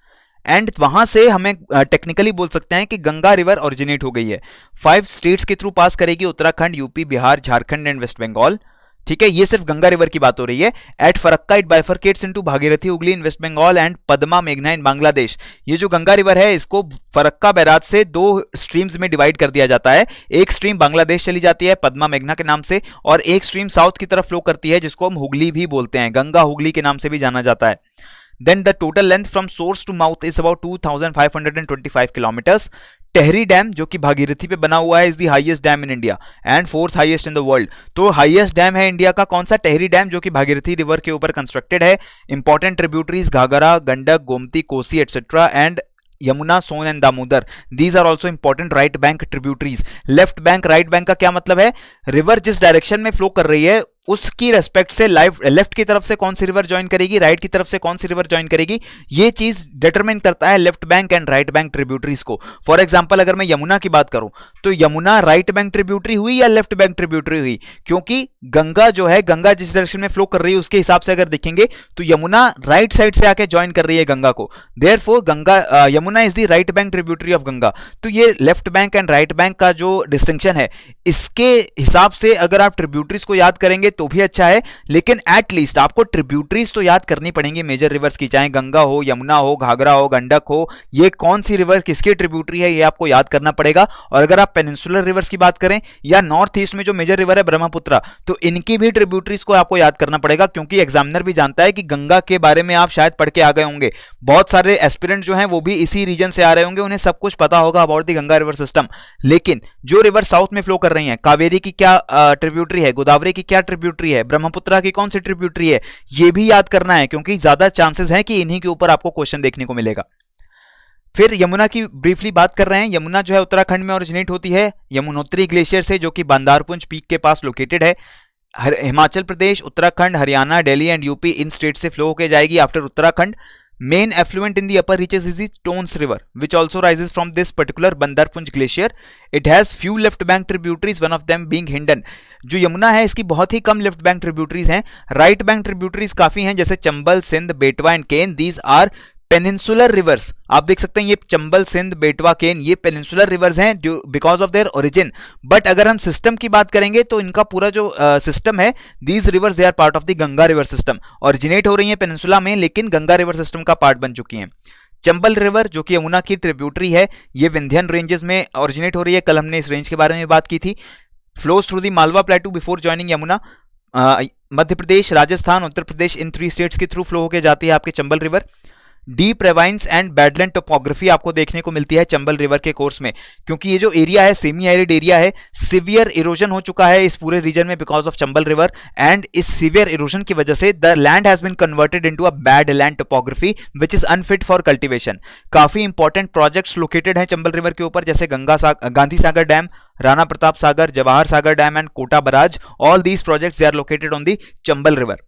and वहां से हमें टेक्निकली बोल सकते हैं कि गंगा रिवर ओरिजिनेट हो गई है. 5 स्टेट्स के थ्रू पास करेगी, Uttarakhand, UP, Bihar, Jharkhand and waste Bengal. ठीक है, ये सिर्फ गंगा रिवर की बात हो रही है. At Farakka it bifurcates into Bhagirathi Hooghly in West Bengal and Padma मेघना इन बांग्लादेश. ये जो गंगा रिवर है इसको फरक्का बैराज से 2 स्ट्रीम्स में डिवाइड कर दिया जाता है. एक स्ट्रीम बांग्लादेश चली जाती है पद्मा मेघना के नाम से, और एक स्ट्रीम साउथ की तरफ फ्लो करती है जिसको हम हुगली भी बोलते हैं, गंगा हुगली के नाम से भी जाना जाता है. Then the total length from source to mouth is about 2525 kilometers. Tehri dam जो कि भागीरथी पे बना हुआ है is the highest dam in India and 4th highest in the world. तो हाईएस्ट डैम है इंडिया का कौन सा? टेहरी डैम, जो कि भागीरथी रिवर के ऊपर कंस्ट्रक्टेड है. Important tributaries Ghaghara, Gandak, Gomti, Kosi etcetera and Yamuna, Son and Damodar. These are also important right bank tributaries. Left bank, right bank का क्या मतलब है? रिवर जिस डायरेक्शन में फ्लो कर रही है उसकी रेस्पेक्ट से लेफ्ट की तरफ से कौन सी रिवर ज्वाइन करेगी, राइट की तरफ से कौन सी रिवर ज्वाइन करेगी, ये चीज डिटरमाइन करता है left bank and right bank tributaries को. फॉर एग्जांपल अगर मैं यमुना की बात करूं तो यमुना राइट बैंक ट्रिब्यूटरी हुई या लेफ्ट बैंक ट्रिब्यूटरी हुई? क्योंकि गंगा जो है, गंगा जिस डायरेक्शन में फ्लो कर रही है उसके हिसाब से अगर देखेंगे तो यमुना राइट साइड से आके ज्वाइन कर रही है गंगा को. Therefore Ganga Yamuna is the right bank tributary of Ganga. तो ये left bank and right bank का जो डिस्टिंक्शन है, इसके हिसाब से अगर आप ट्रिब्यूटरीज को याद करेंगे तो भी अच्छा है, लेकिन एटलीस्ट आपको ट्रिब्यूटरीज तो याद करनी पड़ेंगी मेजर रिवर्स की, चाहे गंगा हो, यमुना हो, घाघरा हो, गंडक हो. ये कौन सी रिवर किसकी ट्रिब्यूटरी है ये आपको याद करना पड़ेगा. और अगर आप पेनिनसुलर रिवर्स की बात करें या नॉर्थ ईस्ट में जो मेजर रिवर है ब्रह्मपुत्र, तो इनकी भी ट्रिब्यूटरीज को आपको याद करना पड़ेगा, क्योंकि एग्जामिनर भी जानता है कि गंगा के बारे में आप शायद पढ़ के आ गए होंगे. बहुत सारे एस्पिरेंट जो हैं वो भी इसी रीजन से आ रहे होंगे, उन्हें सब कुछ पता होगा about the Ganga river system. लेकिन जो रिवर साउथ में फ्लो कर रही हैं, कावेरी की क्या ट्रिब्यूटरी है, गोदावरी की क्या ट्रिब्यूटरी है, ब्रह्मपुत्र की कौन सी ट्रिब्यूटरी है, ये भी याद करना है, क्योंकि ज्यादा चांसेस हैं कि इन्हीं के ऊपर आपको क्वेश्चन देखने को मिलेगा. फिर यमुना की ब्रीफली बात कर रहे हैं. यमुना जो है उत्तराखंड में ओरिजिनेट होती है यमुनोत्री ग्लेशियर से, जो कि बांदारपुंज पीक के पास लोकेटेड है. हिमाचल प्रदेश, उत्तराखंड, हरियाणा, दिल्ली एंड यूपी इन स्टेट से फ्लो होकर जाएगी after Uttarakhand. Main affluent in the upper reaches is the Tons River, which also rises from this particular Bandarpunj glacier. It has few left bank tributaries, one of them being Hindon. जो यमुना है इसकी बहुत ही कम left bank tributaries हैं. Right bank tributaries काफी हैं, जैसे Chambal, Sindh, Betwa and Ken. These are peninsular rivers. आप देख सकते हैं ये चंबल, सिंध, बेटवा, केन, ये पेनिनसुलर रिवर्स हैं because of their origin. But अगर हम सिस्टम की बात करेंगे तो इनका पूरा जो सिस्टम है, these rivers they are part of the Ganga river system. Originate हो रही है पेनिनसुला में, लेकिन गंगा रिवर सिस्टम का पार्ट बन चुकी हैं. चंबल रिवर जो कि यमुना की ट्रिब्यूटरी है, ये विंध्यन रेंजेस में ओरिजिनेट हो रही है. कल हमने इस रेंज के बारे में बात की थी. Flows through the Malwa प्लेटू before joining Yamuna. Madhya Pradesh, Rajasthan, Uttar Pradesh, in 3 states के थ्रू फ्लो होकर जाती है आपके Chambal river. Deep ravines and badland topography आपको देखने को मिलती है चंबल रिवर के कोर्स में, क्योंकि ये जो एरिया है सेमी एरिड एरिया है. सिवियर इरोजन हो चुका है इस पूरे रीजन में because of Chambal river, and इस सिवियर इरोजन की वजह से the land has been converted into a bad land topography which is unfit for cultivation. काफी इंपॉर्टेंट प्रोजेक्ट्स लोकेटेड हैं चंबल रिवर के ऊपर, जैसे Gandhi Sagar dam, Rana Pratap Sagar, Jawahar Sagar dam and Kota barrage. All these projects they are located on the Chambal river.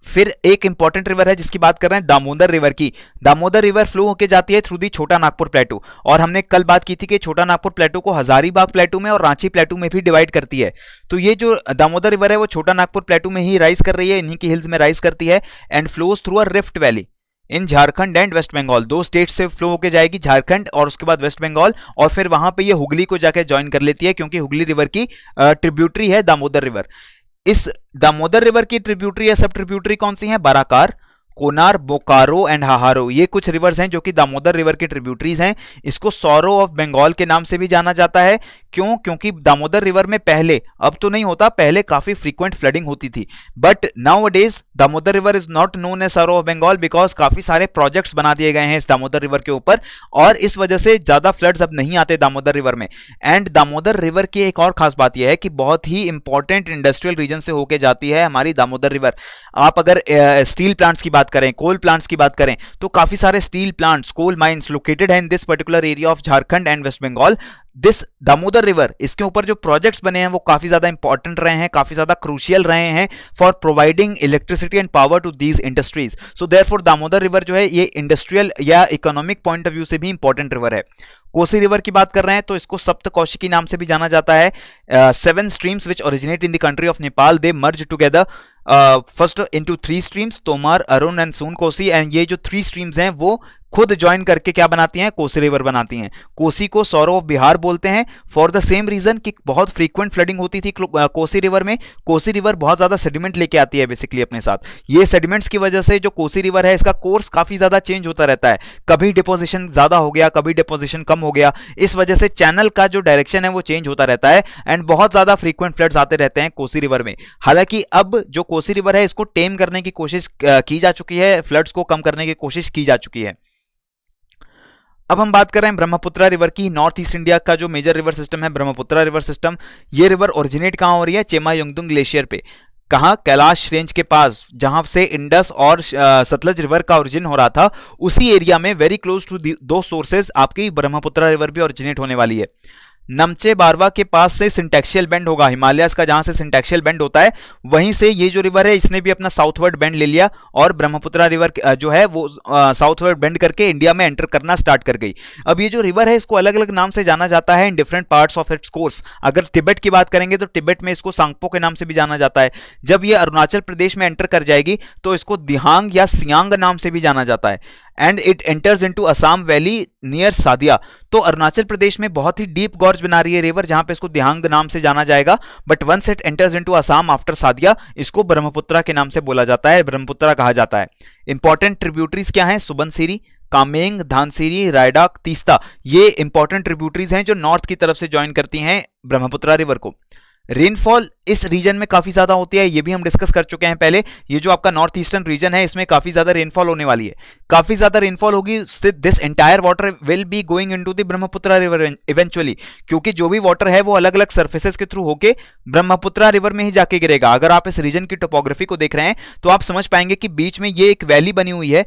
फिर एक important river है जिसकी बात कर रहे हैं, दामोदर रिवर की. दामोदर रिवर फ्लो होकर जाती है थ्रू दी छोटा नागपुर प्लेटू, और हमने कल बात की थी कि छोटा नागपुर प्लेटू को हजारीबाग प्लेटू में और रांची प्लेटू में भी डिवाइड करती है. तो ये जो दामोदर रिवर है वो छोटा नागपुर प्लेटू में ही राइज कर रही है, इन्हीं की हिल्स में राइज करती है, and flows through a rift valley. In Jharkhand and waste Bengal, दो स्टेट से फ्लो होके जाएगी, झारखंड और उसके बाद वेस्ट बंगाल, और फिर वहां पे ये हुगली को जाके ज्वाइन कर लेती है, क्योंकि हुगली रिवर की ट्रिब्यूटरी है दामोदर रिवर। इस दामोदर रिवर की ट्रिब्यूटरी या सब ट्रिब्यूटरी कौन सी है? बाराकार, कोनार, बोकारो एंड हाहारो, ये कुछ रिवर्स हैं जो कि दामोदर रिवर की ट्रिब्यूटरीज हैं। इसको सौरो ऑफ बंगाल के नाम से भी जाना जाता है। क्यों? क्योंकि दामोदर रिवर में पहले, अब तो नहीं होता, पहले काफी फ्रीक्वेंट फ्लडिंग होती थी, but nowadays Damodar river is not known as sorrow of Bengal because काफी सारे प्रोजेक्ट्स बना दिए गए हैं इस दामोदर रिवर के ऊपर, और इस वजह से ज्यादा फ्लड्स अब नहीं आते दामोदर रिवर में। एंड दामोदर रिवर की एक और खास बात यह है कि बहुत ही इंपॉर्टेंट इंडस्ट्रियल रीजन से होके जाती है हमारी दामोदर रिवर। आप अगर स्टील प्लांट्स की बात करें, कोल प्लांट्स की बात करें, तो काफी सारे steel plants, coal mines located है in this particular area of Jharkhand and waste Bengal. This Damodar river, इसके ऊपर जो प्रोजेक्ट्स बने हैं वो काफी ज्यादा इंपॉर्टेंट रहे हैं, काफी ज्यादा क्रूशियल रहे हैं for providing electricity and power to these industries. So therefore Damodar river जो है ये इंडस्ट्रियल या इकोनॉमिक पॉइंट ऑफ व्यू से भी इंपॉर्टेंट रिवर है। कोसी रिवर की बात कर रहे हैं तो इसको सप्त कौशिकी नाम से भी जाना जाता है। 7 streams which originate in the country of Nepal, they merge together first into 3 streams, Tomar, Arun and soon Kosi, and ये जो 3 streams हैं वो खुद ज्वाइन करके क्या बनाती हैं? कोसी रिवर बनाती हैं। कोसी को सौरो ऑफ बिहार बोलते हैं फॉर द सेम रीजन कि बहुत फ्रीक्वेंट फ्लडिंग होती थी कोसी रिवर में। कोसी रिवर बहुत ज्यादा सेडिमेंट लेके आती है बेसिकली अपने साथ। ये सेडिमेंट्स की वजह से जो कोसी रिवर है इसका कोर्स काफी ज्यादा चेंज होता रहता है, कभी डिपोजिशन ज्यादा हो गया, कभी डिपोजिशन कम हो गया, इस वजह से चैनल का जो डायरेक्शन है वो चेंज होता रहता है, एंड बहुत ज्यादा फ्रीक्वेंट फ्लड्स आते रहते हैं कोसी रिवर में। हालांकि अब जो कोसी रिवर है इसको टेम करने की कोशिश की जा चुकी है, फ्लड्स को कम करने की कोशिश की जा चुकी है। अब हम बात कर रहे हैं ब्रह्मपुत्रा रिवर की। नॉर्थ ईस्ट इंडिया का जो मेजर रिवर सिस्टम है ब्रह्मपुत्रा रिवर सिस्टम, ये रिवर ओरिजिनेट कहां हो रही है? चेमायुंगदुंग ग्लेशियर पे। कहां? कैलाश रेंज के पास, जहां से इंडस और सतलज रिवर का ओरिजिन हो रहा था, उसी एरिया में वेरी क्लोज टू दो सोर्सेज आपकी ब्रह्मपुत्रा रिवर भी ओरिजिनेट होने वाली है। नमचे बारवा के पास से सिंटेक्शियल बेंड होगा, हिमालयस का जहां से सिंटेक्शियल बेंड होता है वहीं से ये जो रिवर है इसने भी अपना साउथवर्ड बेंड ले लिया, और ब्रह्मपुत्रा रिवर जो है वो साउथवर्ड बेंड करके इंडिया में एंटर करना स्टार्ट कर गई। अब ये जो रिवर है इसको अलग अलग नाम से जाना जाता है in different parts of its course. अगर तिब्बत की बात करेंगे तो तिब्बत में इसको सांगपो के नाम से भी जाना जाता है। जब ये अरुणाचल प्रदेश में एंटर कर जाएगी तो इसको दिहांग या सियांग नाम से भी जाना जाता है, and it enters into Assam valley near Sadia. तो अरुणाचल प्रदेश में बहुत ही डीप गॉर्ज बना रही है रिवर, जहां पे इसको दिहांग नाम से जाना जाएगा, but once it enters into Assam after Sadiya इसको ब्रह्मपुत्रा के नाम से बोला जाता है, ब्रह्मपुत्रा कहा जाता है। इंपॉर्टेंट ट्रिब्यूटरीज क्या हैं? सुबनसिरी, कामेंग, धानसिरी, रायडक, तीस्ता, ये इंपॉर्टेंट ट्रिब्यूटरीज हैं जो नॉर्थ की तरफ से ज्वाइन करती हैं ब्रह्मपुत्रा रिवर को। रेनफॉल इस रीजन में काफी ज्यादा होती है, ये भी हम डिस्कस कर चुके हैं पहले। ये जो आपका नॉर्थ ईस्टर्न रीजन है इसमें काफी ज्यादा रेनफॉल होने वाली है, काफी ज्यादा रेनफॉल होगी। This entire water will be going into the Brahmaputra river eventually, क्योंकि जो भी वाटर है वो अलग अलग सर्फेसेस के थ्रू होके ब्रह्मपुत्रा रिवर में ही जाके गिरेगा। अगर आप इस रीजन की टोपोग्राफी को देख रहे हैं तो आप समझ पाएंगे कि बीच में ये एक वैली बनी हुई है,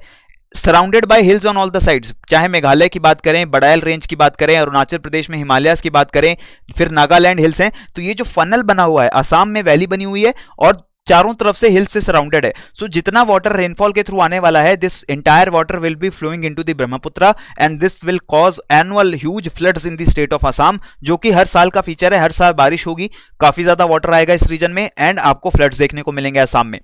surrounded by hills on all the sides. चाहे मेघालय की बात करें, बडायल रेंज की बात करें, अरुणाचल प्रदेश में हिमालयस की बात करें, फिर नागालैंड हिल्स हैं, तो ये जो फनल बना हुआ है, असम में वैली बनी हुई है और चारों तरफ से हिल्स से सराउंडेड है। सो जितना वाटर रेनफॉल के थ्रू आने वाला है, this entire water will be flowing into the Brahmaputra and this will cause annual huge floods in the state of Assam, जो कि हर साल का फीचर है। हर साल बारिश होगी, काफी ज्यादा वाटर आएगा इस रीजन में, एंड आपको फ्लड्स देखने को मिलेंगे असम में।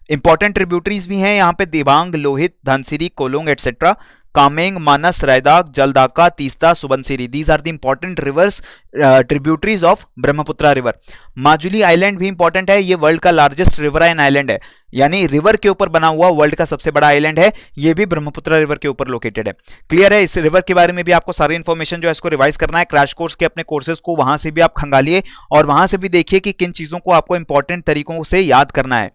इंपॉर्टेंट ट्रिब्यूटरीज भी हैं यहाँ पे, Dibang, Lohit, Dhansiri, Kolong etcetera, Kameng, Manas, Raidak, Jaldhaka, Teesta, Subansiri, these are the important rivers tributaries of Brahmaputra river. Majuli island भी इंपॉर्टेंट है, ये वर्ल्ड का लार्जेस्ट रिवराइन आइलैंड है, यानी रिवर के ऊपर बना हुआ वर्ल्ड का सबसे बड़ा आइलैंड है, ये भी ब्रह्मपुत्रा रिवर के ऊपर लोकेटेड है। क्लियर है? इस रिवर के बारे में भी आपको सारी इंफॉर्मेशन जो है इसको रिवाइज करना है, क्रैश कोर्स के अपने कोर्सेज को वहां से भी आप खंगालिए और वहां से भी देखिए कि किन चीजों को आपको इंपॉर्टेंट तरीकों से याद करना है।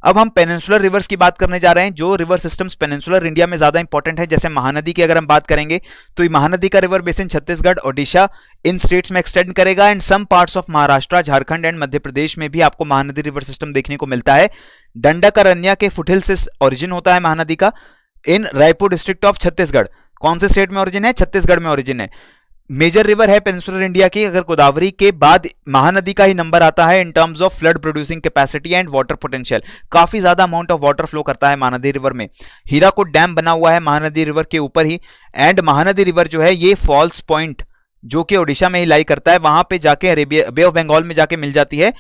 अब हम पेनिनसुलर रिवर्स की बात करने जा रहे हैं, जो रिवर सिस्टम्स पेनिनसुलर इंडिया में ज्यादा इंपॉर्टेंट है। जैसे महानदी की अगर हम बात करेंगे तो ये महानदी का रिवर बेसिन छत्तीसगढ़, ओडिशा इन स्टेट्स में एक्सटेंड करेगा, and some parts of Maharashtra, Jharkhand and Madhya Pradesh में भी आपको महानदी रिवर सिस्टम देखने को मिलता है। दंडकारण्य के फुटहिल से ओरिजिन होता है महानदी का, इन रायपुर डिस्ट्रिक्ट ऑफ छत्तीसगढ़। कौन से स्टेट में ओरिजिन है? छत्तीसगढ़ में ओरिजिन है। मेजर रिवर है पेनिनसुलर इंडिया की, अगर गोदावरी के बाद महानदी का ही नंबर आता है in terms of flood producing capacity and water potential. काफी ज्यादा अमाउंट ऑफ वाटर फ्लो करता है महानदी रिवर में। हीराकुड डैम बना हुआ है महानदी रिवर के ऊपर ही, एंड महानदी रिवर जो है ये फॉल्स पॉइंट जो कि ओडिशा में ही लाई करता है, वहां पे जाके अरेबिया बे ऑफ बंगाल में जाके मिल जाती है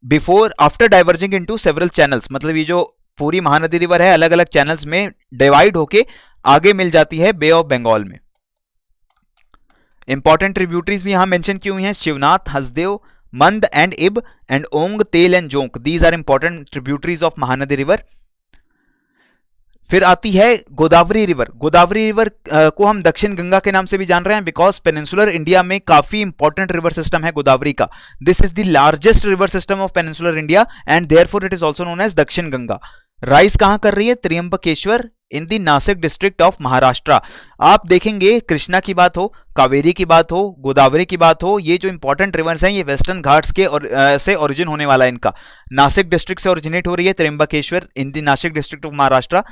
before after diverging into several channels. मतलब ये जो पूरी महानदी रिवर है अलग अलग चैनल्स में डिवाइड होके आगे मिल जाती है बे ऑफ बंगाल में। इंपॉर्टेंट ट्रिब्यूटरीज भी यहां मेंशन की हुई हैं, शिवनाथ, हसदेव, मंद एंड इब and Onge, Tel and Jonk, these are important tributaries of Mahanadi river. फिर आती है गोदावरी रिवर। गोदावरी रिवर को हम दक्षिण गंगा के नाम से भी जान रहे हैं बिकॉज पेनिनसुलर इंडिया में काफी इंपॉर्टेंट रिवर सिस्टम है गोदावरी का। This is the largest river system of peninsular India and therefore it is also known as Dakshin Ganga. Rise कहां कर रही है? Trimbakeshwar in the Nashik district of Maharashtra. आप देखेंगे कृष्णा की बात हो, कावेरी की बात हो, गोदावरी की बात हो, ये जो इंपॉर्टेंट रिवर्स हैं ये वेस्टर्न घाट्स के से ओरिजिन होने वाला है इनका। नासिक डिस्ट्रिक्ट से ओरिजिनेट हो रही है, Trimbakeshwar in the Nashik district of Maharashtra.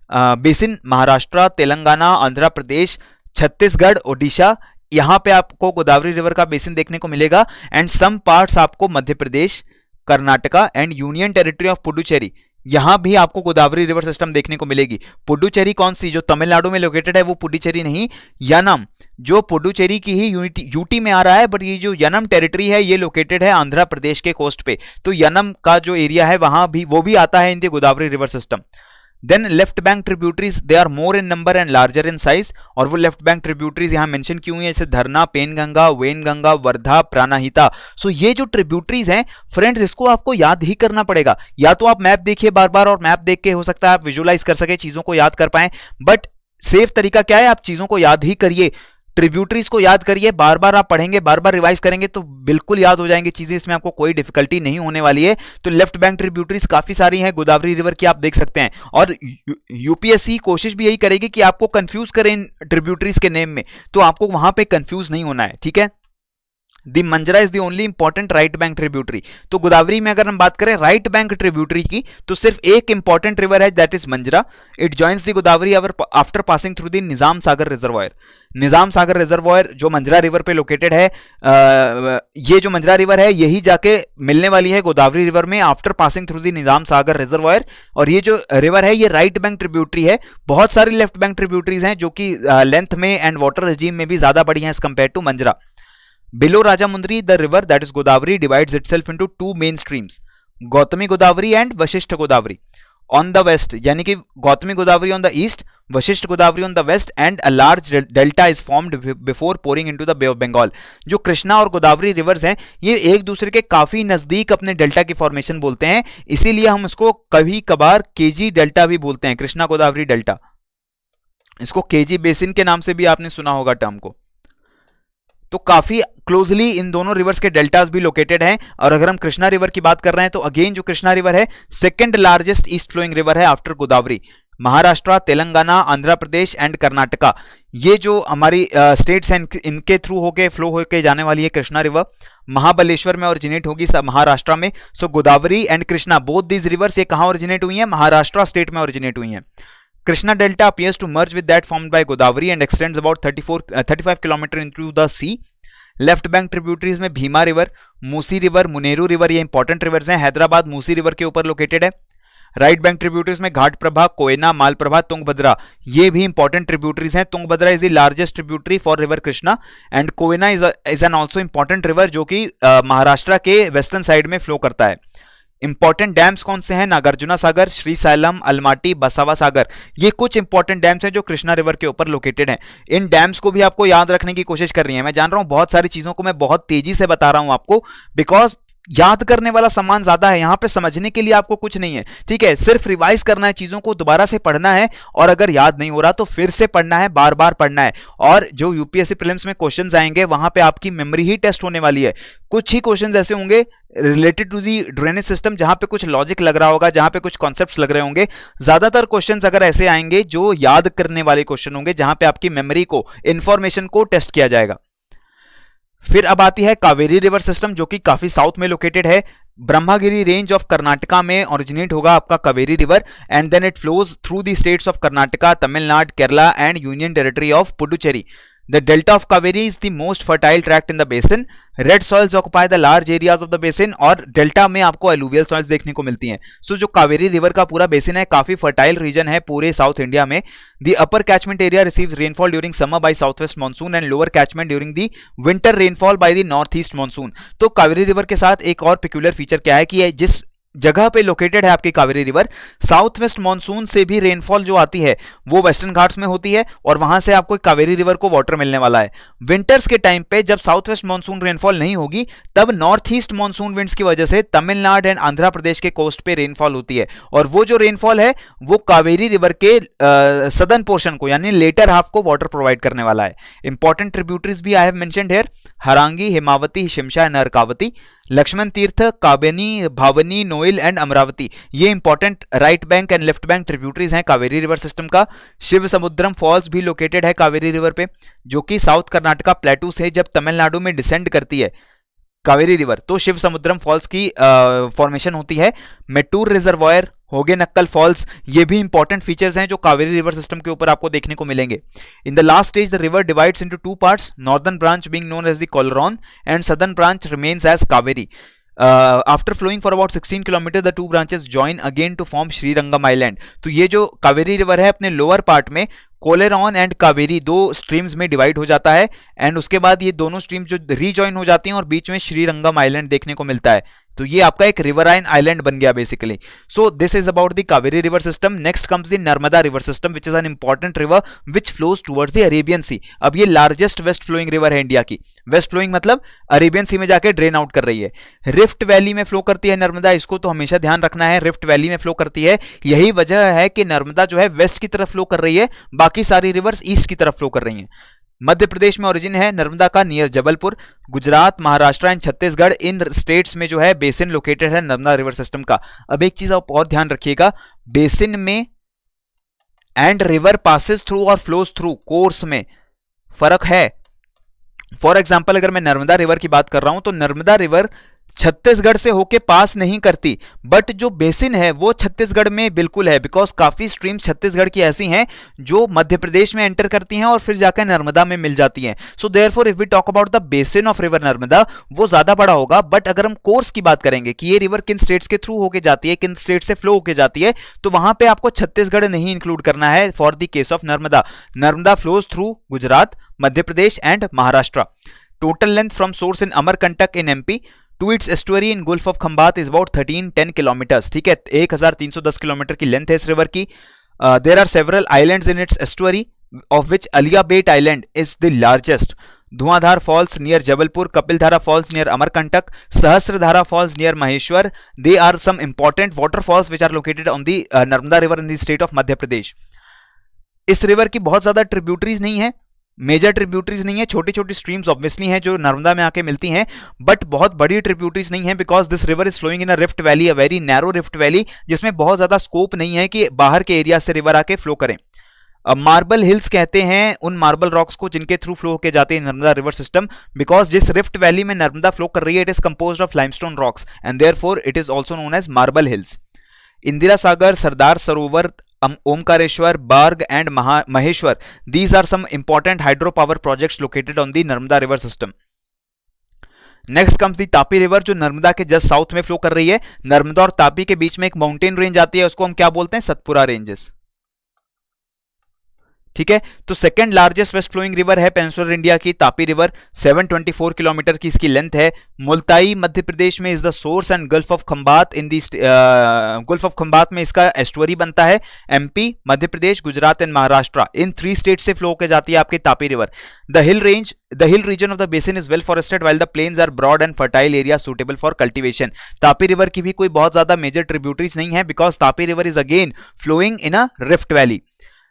Basin Maharashtra, Telangana, Andhra Pradesh, Chhattisgarh, Odisha, यहां पे आपको गोदावरी रिवर का बेसिन देखने को मिलेगा। एंड सम पार्ट्स आपको Madhya Pradesh, Karnataka and union territory of Puducherry, यहां भी आपको गोदावरी रिवर सिस्टम देखने को मिलेगी। पुडुचेरी कौन सी? जो तमिलनाडु में लोकेटेड है वो पुडुचेरी नहीं, यनम, जो पुडुचेरी की ही यूटी में आ रहा है, बट ये जो यनम टेरिटरी है ये लोकेटेड है आंध्र प्रदेश के कोस्ट पे। तो यनम का जो एरिया है वहां भी वो भी आता है in the Godavari river system. Then left bank tributaries, they are more in number and larger in size, और वो लेफ्ट बैंक ट्रिब्यूटरीज यहां मेंशन की हुई है, जैसे धरना, पेनगंगा, वेनगंगा, वर्धा, प्राणहिता। सो ये जो ट्रिब्यूटरीज हैं फ्रेंड्स, इसको आपको याद ही करना पड़ेगा। या तो आप मैप देखिए बार बार, और मैप देख के हो सकता है आप विजुअलाइज कर सके, चीजों को याद कर पाए, बट सेफ तरीका क्या है? आप चीजों को याद ही करिए, ट्रिब्यूटरीज को याद करिए, बार बार आप पढ़ेंगे, बार बार रिवाइज करेंगे तो बिल्कुल याद हो जाएंगे चीजें, इसमें आपको कोई डिफिकल्टी नहीं होने वाली है। तो लेफ्ट बैंक ट्रिब्यूटरीज काफी सारी हैं गोदावरी रिवर की, आप देख सकते हैं। और यूपीएससी कोशिश भी यही करेगी कि आपको कंफ्यूज करें इन ट्रिब्यूटरीज के नेम में, तो आपको वहां पे कंफ्यूज नहीं होना है, ठीक है। The Manjra is the only important right bank tributary. तो गोदावरी में अगर हम बात करें राइट बैंक ट्रिब्यूटरी की, तो सिर्फ एक इंपॉर्टेंट रिवर है, that is Manjra. It joins the Godavari after passing through the Nizam Sagar reservoir. Nizam Sagar reservoir जो मंजरा रिवर पे लोकेटेड है, ये जो मंजरा रिवर है यही जाके मिलने वाली है गोदावरी रिवर में after passing through the Nizam Sagar reservoir. और ये जो रिवर है ये राइट बैंक ट्रिब्यूटरी है। बहुत सारी लेफ्ट बैंक ट्रिब्यूटरीज हैं जो कि लेंथ में एंड वाटर रिजीम में भी ज्यादा बड़ी हैं as compare to Manjra. Below Rajamundry, the river that is Godavari divides itself into two main streams, Gautami Godavari and Vasishtha Godavari. On the west, यानी कि Gautami Godavari on the east, Vasishtha Godavari on the west, and a large delta is formed before pouring into the Bay of Bengal. जो कृष्णा और Godavari reverse हैं ये एक दूसरे के काफी नजदीक अपने डेल्टा की फॉर्मेशन बोलते हैं, इसीलिए हम इसको कभी कभार केजी डेल्टा भी बोलते हैं, कृष्णा गोदावरी डेल्टा। इसको केजी बेसिन के नाम से भी आपने सुना होगा टर्म को। तो काफी क्लोजली इन दोनों रिवर्स के डेल्टास भी लोकेटेड हैं। और अगर हम कृष्णा रिवर की बात कर रहे हैं तो अगेन जो कृष्णा रिवर है second largest east flowing river है आफ्टर गोदावरी। महाराष्ट्र, तेलंगाना, आंध्र प्रदेश एंड कर्नाटका, ये जो हमारी स्टेट्स हैं इनके थ्रू होके फ्लो होके जाने वाली है कृष्णा रिवर। महाबलेश्वर में ओरिजिनेट होगी महाराष्ट्र में। So Godavari and Krishna both these rivers ये कहां ओरिजिनेट हुई हैं? महाराष्ट्र स्टेट में ओरिजिनेट हुई हैं। Krishna Delta appears to merge with that formed by Godavari and extends about 35 km into the sea. Left bank tributaries में Bhima river, Musi river, Muneru river, ये important rivers हैं, हैदराबाद मूसी रिवर के ऊपर लोकेटेड है। राइट बैंक ट्रिब्यूटरीज में घाट प्रभा, कोयना, मालप्रभा, तुंगभद्रा, ये भी इंपॉर्टेंट ट्रिब्यूटरीज हैं। Tungabhadra is the largest tributary for river Krishna and Koyna is an also important river जो कि महाराष्ट्र के वेस्टर्न साइड में फ्लो करता है। इंपॉर्टेंट डैम्स कौन से हैं? नागार्जुना सागर, श्रीसैलम, अलमाटी, बसावा सागर, ये कुछ इंपॉर्टेंट डैम्स हैं जो कृष्णा रिवर के ऊपर लोकेटेड हैं। इन डैम्स को भी आपको याद रखने की कोशिश करनी है। मैं जान रहा हूं बहुत सारी चीजों को मैं बहुत तेजी से बता रहा हूं आपको, बिकॉज याद करने वाला सामान ज्यादा है, यहां पे समझने के लिए आपको कुछ नहीं है, ठीक है। सिर्फ रिवाइज करना है, चीजों को दोबारा से पढ़ना है, और अगर याद नहीं हो रहा तो फिर से पढ़ना है, बार बार पढ़ना है। और जो यूपीएससी प्रीलिम्स में क्वेश्चंस आएंगे वहां पे आपकी मेमोरी ही टेस्ट होने वाली है। कुछ ही क्वेश्चंस ऐसे होंगे related to the drainage system जहां पे कुछ लॉजिक लग रहा होगा, जहां पे कुछ कॉन्सेप्ट्स लग रहे होंगे। ज्यादातर क्वेश्चंस अगर ऐसे आएंगे जो याद करने वाले क्वेश्चन होंगे, जहां पे आपकी मेमोरी को, इंफॉर्मेशन को टेस्ट किया जाएगा। फिर अब आती है कावेरी रिवर सिस्टम जो कि काफी साउथ में लोकेटेड है। ब्रह्मागिरी रेंज ऑफ कर्नाटका में ओरिजिनेट होगा आपका Kaveri river and then it flows through the states of Karnataka, Tamil Nadu, Kerala and union territory of Puducherry. The delta of Kaveri is the most fertile tract in the basin. Red soils occupy the large areas of the basin और delta में आपको alluvial soils देखने को मिलती हैं। सो जो Kaveri river का पूरा बेसिन है काफी फर्टाइल रीजन है पूरे साउथ इंडिया में। The upper catchment area receives rainfall during summer by southwest monsoon and lower catchment during the winter rainfall by the northeast monsoon। तो कावेरी रिवर के साथ एक और पेक्यूलर फीचर क्या है कि जिस जगह पे लोकेटेड है आपकी Kaveri river. South west monsoon से भी रेनफॉल जो आती है वो वेस्टर्न घाट्स में होती है और वहां से आपको कावेरी रिवर को वाटर मिलने वाला है। विंटर्स के टाइम पे जब साउथ वेस्ट मानसून रेनफॉल नहीं होगी तब नॉर्थ ईस्ट मानसून विंड्स की वजह से तमिलनाडु एंड आंध्र प्रदेश के कोस्ट पे रेनफॉल होती है और वो जो रेनफॉल है वो कावेरी रिवर के सदर्न पोर्शन को यानी लेटर हाफ को वाटर प्रोवाइड करने वाला है। इंपॉर्टेंट ट्रिब्यूटरीज भी I have mentioned here, Harangi, Hemavati, Shimsha and Arkavati, Lakshmana Tirtha, Kabini, Bhavani, Noyyal and Amaravati, ये important right bank and left bank tributaries हैं कावेरी रिवर सिस्टम का। शिव समुद्रम फॉल्स भी लोकेटेड है कावेरी रिवर पे, जो कि साउथ कर्नाटका प्लेटू से जब तमिलनाडु में डिसेंड करती है कावेरी रिवर तो शिव समुद्रम फॉल्स की फॉर्मेशन होती है। मेट्टूर रिजर्वायर, होगे नक्कल फॉल्स, ये भी इंपॉर्टेंट फीचर्स हैं जो कावेरी रिवर सिस्टम के ऊपर आपको देखने को मिलेंगे। In the last stage the river divides into two parts, northern branch being known as the Coleroon and southern branch remains as Kaveri. After flowing for about 16 kilometres the two branches join again to form Srirangam island. तो ये जो Kaveri river है अपने lower part में कोलेरॉन and Kaveri दो streams में divide हो जाता है एंड उसके बाद ये दोनों स्ट्रीम्स जो रीजॉइन हो जाती हैं और बीच में श्रीरंगम आइलैंड देखने को मिलता है। तो ये आपका एक रिवराइन आइलैंड बन गया बेसिकली। So this is about the Kaveri river system. Next comes the Narmada river system which is an important river which flows towards the Arabian Sea. अब ये लार्जेस्ट वेस्ट फ्लोइंग रिवर है इंडिया की। वेस्ट फ्लोइंग मतलब Arabian Sea में जाके drain out कर रही है। रिफ्ट वैली में फ्लो करती है नर्मदा, इसको तो हमेशा ध्यान रखना है, रिफ्ट वैली में फ्लो करती है। यही वजह है कि नर्मदा जो है वेस्ट की तरफ फ्लो कर रही है, बाकी सारी रिवर्स ईस्ट की तरफ फ्लो कर रही हैं। मध्य प्रदेश में ओरिजिन है नर्मदा का near Jabalpur. Gujarat, Maharashtra and Chhattisgarh in states में जो है बेसिन लोकेटेड है नर्मदा रिवर सिस्टम का। अब एक चीज आप और ध्यान रखिएगा, बेसिन में एंड रिवर पासेस थ्रू और फ्लोज थ्रू कोर्स में फर्क है। फॉर एग्जाम्पल अगर मैं नर्मदा रिवर की बात कर रहा हूं तो नर्मदा रिवर छत्तीसगढ़ से होके पास नहीं करती, बट जो बेसिन है वो छत्तीसगढ़ में बिल्कुल है, बिकॉज काफी स्ट्रीम्स छत्तीसगढ़ की ऐसी हैं जो मध्य प्रदेश में एंटर करती हैं और फिर जाकर नर्मदा में मिल जाती हैं। So therefore if we talk about the basin of river Narmada वो ज्यादा बड़ा होगा। बट अगर हम कोर्स की बात करेंगे कि ये रिवर किन स्टेट्स के थ्रू होके जाती है, किन स्टेट से फ्लो होके जाती है, तो वहां पे आपको छत्तीसगढ़ नहीं इंक्लूड करना है for the case of Narmada. Narmada flows through Gujarat, Madhya Pradesh and Maharashtra. Total length from source in Amarkantak in MP to its estuary in gulf of Khambhat is about 1310 kilometres. ठीक है, 1310 किलोमीटर की लेंथ है इस रिवर की। There are several islands in its estuary of which Aliya Bet island is the largest. Dhuandhar falls near Jabalpur, Kapildhara falls near Amarkantak, Sahastradhara falls near Maheshwar, they are some important waterfalls which are located on the Narmada river in the state of Madhya Pradesh. इस river की बहुत ज्यादा tributaries नहीं है, major tributaries नहीं है, छोटी छोटी स्ट्रीम्स ऑब्वियसली हैं जो नर्मदा में आके मिलती हैं, बट बहुत बड़ी ट्रिब्यूटरीज नहीं है because this river is flowing in a rift valley, a very narrow rift valley, जिसमें बहुत ज्यादा स्कोप नहीं है कि बाहर के एरिया से रिवर आके फ्लो करें। मार्बल हिल्स कहते हैं उन मार्बल रॉक्स को जिनके थ्रू फ्लो होके जाते हैं नर्मदा रिवर सिस्टम, बिकॉज जिस रिफ्ट वैली में नर्मदा फ्लो कर रही है it is composed of limestone rocks and therefore it is also known as marble hills. Indira Sagar, Sardar Sarovar, Omkareshwar, Bargi and Maheshwar, these are some important hydropower projects located on the Narmada river system. Next comes the Tapi river जो नर्मदा के just south में flow कर रही है। नर्मदा और तापी के बीच में एक माउंटेन रेंज आती है, उसको हम क्या बोलते हैं, सतपुरा रेंजेस। ठीक है, तो second largest west flowing river है पेनिनसुलर इंडिया की तापी रिवर, 724 किलोमीटर की इसकी लेंथ है। मुल्ताई मध्य प्रदेश में is the source and gulf of Khambhat in the gulf of Khambhat में इसका एस्टुअरी बनता है। एमपी, मध्य प्रदेश, गुजरात एंड महाराष्ट्र इन 3 स्टेट से फ्लो होकर जाती है आपकी Tapi river. The hill region of the basin is well forested while the plains are broad and fertile area suitable for cultivation. Tapi river की भी कोई बहुत ज्यादा मेजर ट्रिब्यूटरीज नहीं है because Tapi river is again flowing in a rift valley.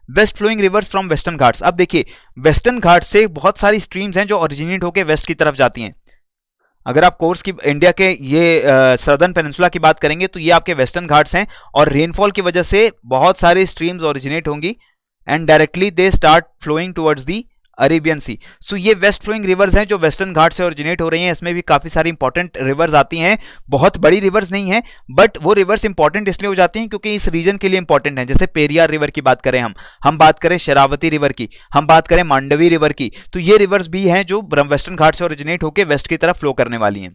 West flowing rivers from Western Ghats. अब देखिए western घाट से बहुत सारी स्ट्रीम्स हैं जो ओरिजिनेट होकर वेस्ट की तरफ जाती हैं। अगर आप कोर्स की इंडिया के ये सदर्न पेनिनसुला की बात करेंगे तो ये आपके वेस्टर्न घाट्स हैं और रेनफॉल की वजह से बहुत सारी स्ट्रीम्स ओरिजिनेट होंगी and directly they start flowing towards the Arabian Sea. So ये वेस्ट फ्लोइंग रिवर्स हैं जो वेस्टर्न घाट से ओरिजिनेट हो रही हैं। इसमें भी काफी सारी इंपॉर्टेंट रिवर्स आती हैं, बहुत बड़ी रिवर्स नहीं है बट वो रिवर्स इंपॉर्टेंट इसलिए हो जाती हैं क्योंकि इस रीजन के लिए इंपॉर्टेंट है। जैसे पेरियार रिवर की बात करें, हम बात करें शरावती रिवर की, हम बात करें मांडवी रिवर की, तो ये रिवर्स भी हैं जो वेस्टर्न घाट से ओरिजिनेट होकर वेस्ट की तरफ फ्लो करने वाली हैं।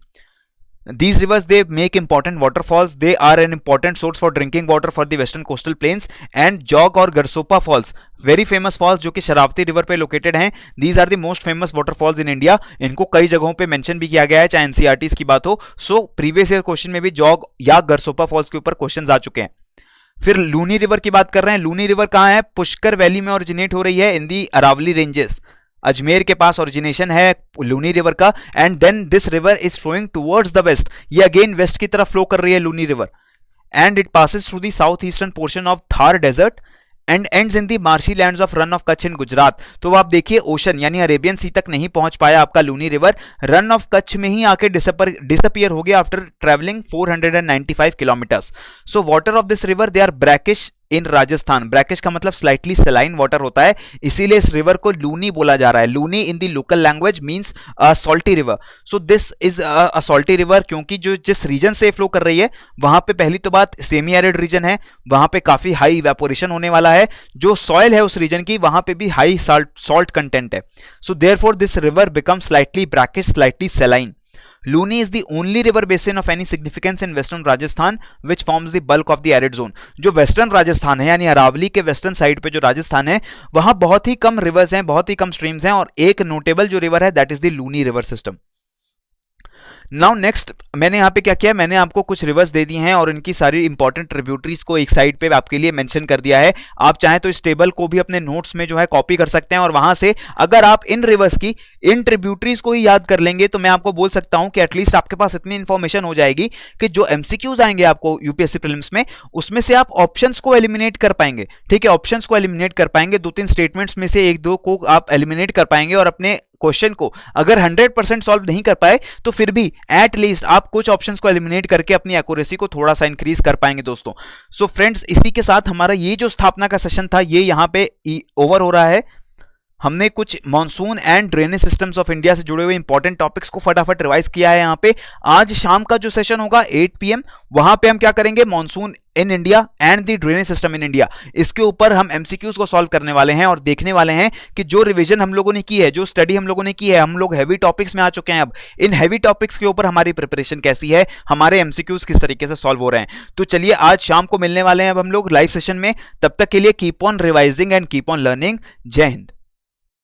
These rivers they make important waterfalls. They are an important source for drinking water for the western coastal plains. And Jog और Garsopa falls, very famous falls जो कि शरावती रिवर पे लोकेटेड हैं. These are the most famous waterfalls in India. इनको कई जगहों पे mention भी किया गया है, चाहे एनसीईआरटी की बात हो. सो प्रीवियस ईयर क्वेश्चन में भी जॉग या गरसोपा फॉल्स के ऊपर क्वेश्चन आ चुके हैं. फिर लूनी रिवर की बात कर रहे हैं. लूनी रिवर कहाँ है? पुष्कर वैली में ओरिजिनेट हो रही है, in the Aravalli ranges. Ajmer के पास ओरिजिनेशन है लूनी रिवर का. And then this river is flowing towards the west. ये अगेन वेस्ट की तरफ फ्लो कर रही है Luni river. And it passes through the south eastern portion of Thar desert and ends in the marshy lands of Rann of Kutch in Gujarat. तो आप देखिए ocean यानी अरेबियन सी तक नहीं पहुंच पाया आपका Luni river, run of Kutch में ही आके डिसअपियर हो गया after travelling 495 kilometres. So water of this river they are brackish in Rajasthan. Brackish का मतलब स्लाइटली सेलाइन वाटर होता है, इसीलिए इस रिवर को लूनी बोला जा रहा है. Luni in the local language means salty river. So this is a salty river क्योंकि जो जिस रीजन से फ्लो कर रही है वहां पे पहली तो बात सेमी एरिड रीजन है, वहां पे काफी हाई इवेपोरेशन होने वाला है. जो सॉइल है उस रीजन की वहां पे भी हाई सॉल्ट कंटेंट है. So therefore this river become slightly brackish, slightly सेलाइन. Luni is the only river basin of any significance in western Rajasthan which forms the bulk of the arid zone. जो western Rajasthan है यानी अरावली के western side पे जो राजस्थान है वहां बहुत ही कम रिवर्स हैं, बहुत ही कम स्ट्रीम्स हैं, और एक नोटेबल जो रिवर है that is the Luni river system. Now next मैंने यहाँ पे क्या किया, मैंने आपको कुछ रिवर्स दे दी हैं और इनकी सारी इंपॉर्टेंट ट्रिब्यूटरीज को एक साइड पे आपके लिए मेंशन कर दिया है. आप चाहें तो इस टेबल को भी अपने नोट्स में जो है कॉपी कर सकते हैं और वहां से अगर आप इन रिवर्स की इन ट्रिब्यूटरीज को ही याद कर लेंगे तो मैं आपको बोल सकता हूं कि एटलीस्ट आपके पास इतनी इंफॉर्मेशन हो जाएगी कि जो एमसीक्यूज आएंगे आपको यूपीएससी प्रीलिम्स में उसमें से आप ऑप्शंस को एलिमिनेट कर पाएंगे. ठीक है, ऑप्शंस को एलिमिनेट कर पाएंगे, 2-3 स्टेटमेंट्स में से 1-2 को आप एलिमिनेट कर पाएंगे और अपने क्वेश्चन को अगर 100% सॉल्व नहीं कर पाए तो फिर भी एट लीस्ट आप कुछ ऑप्शंस को एलिमिनेट करके अपनी एक्यूरेसी को थोड़ा सा इंक्रीज कर पाएंगे दोस्तों. सो फ्रेंड्स, इसी के साथ हमारा ये जो स्थापना का सेशन था ये यहां पे ओवर हो रहा है. हमने कुछ monsoon and drainage systems of India से जुड़े हुए इंपॉर्टेंट टॉपिक्स को फटाफट रिवाइज किया है यहाँ पे. आज शाम का जो सेशन होगा 8 PM वहां पे हम क्या करेंगे, monsoon in India and the drainage system in India, इसके ऊपर हम एमसीक्यूज को सॉल्व करने वाले हैं और देखने वाले हैं कि जो रिवीजन हम लोगों ने की है, जो स्टडी हम लोगों ने की है, हम लोग हैवी टॉपिक्स में आ चुके हैं. अब इन हैवी टॉपिक्स के ऊपर हमारी प्रिपरेशन कैसी है, हमारे एमसीक्यूज किस तरीके से सॉल्व हो रहे हैं. तो चलिए आज शाम को मिलने वाले हैं अब हम लोग लाइव सेशन में. तब तक के लिए keep on revising and keep on learning. जय हिंद.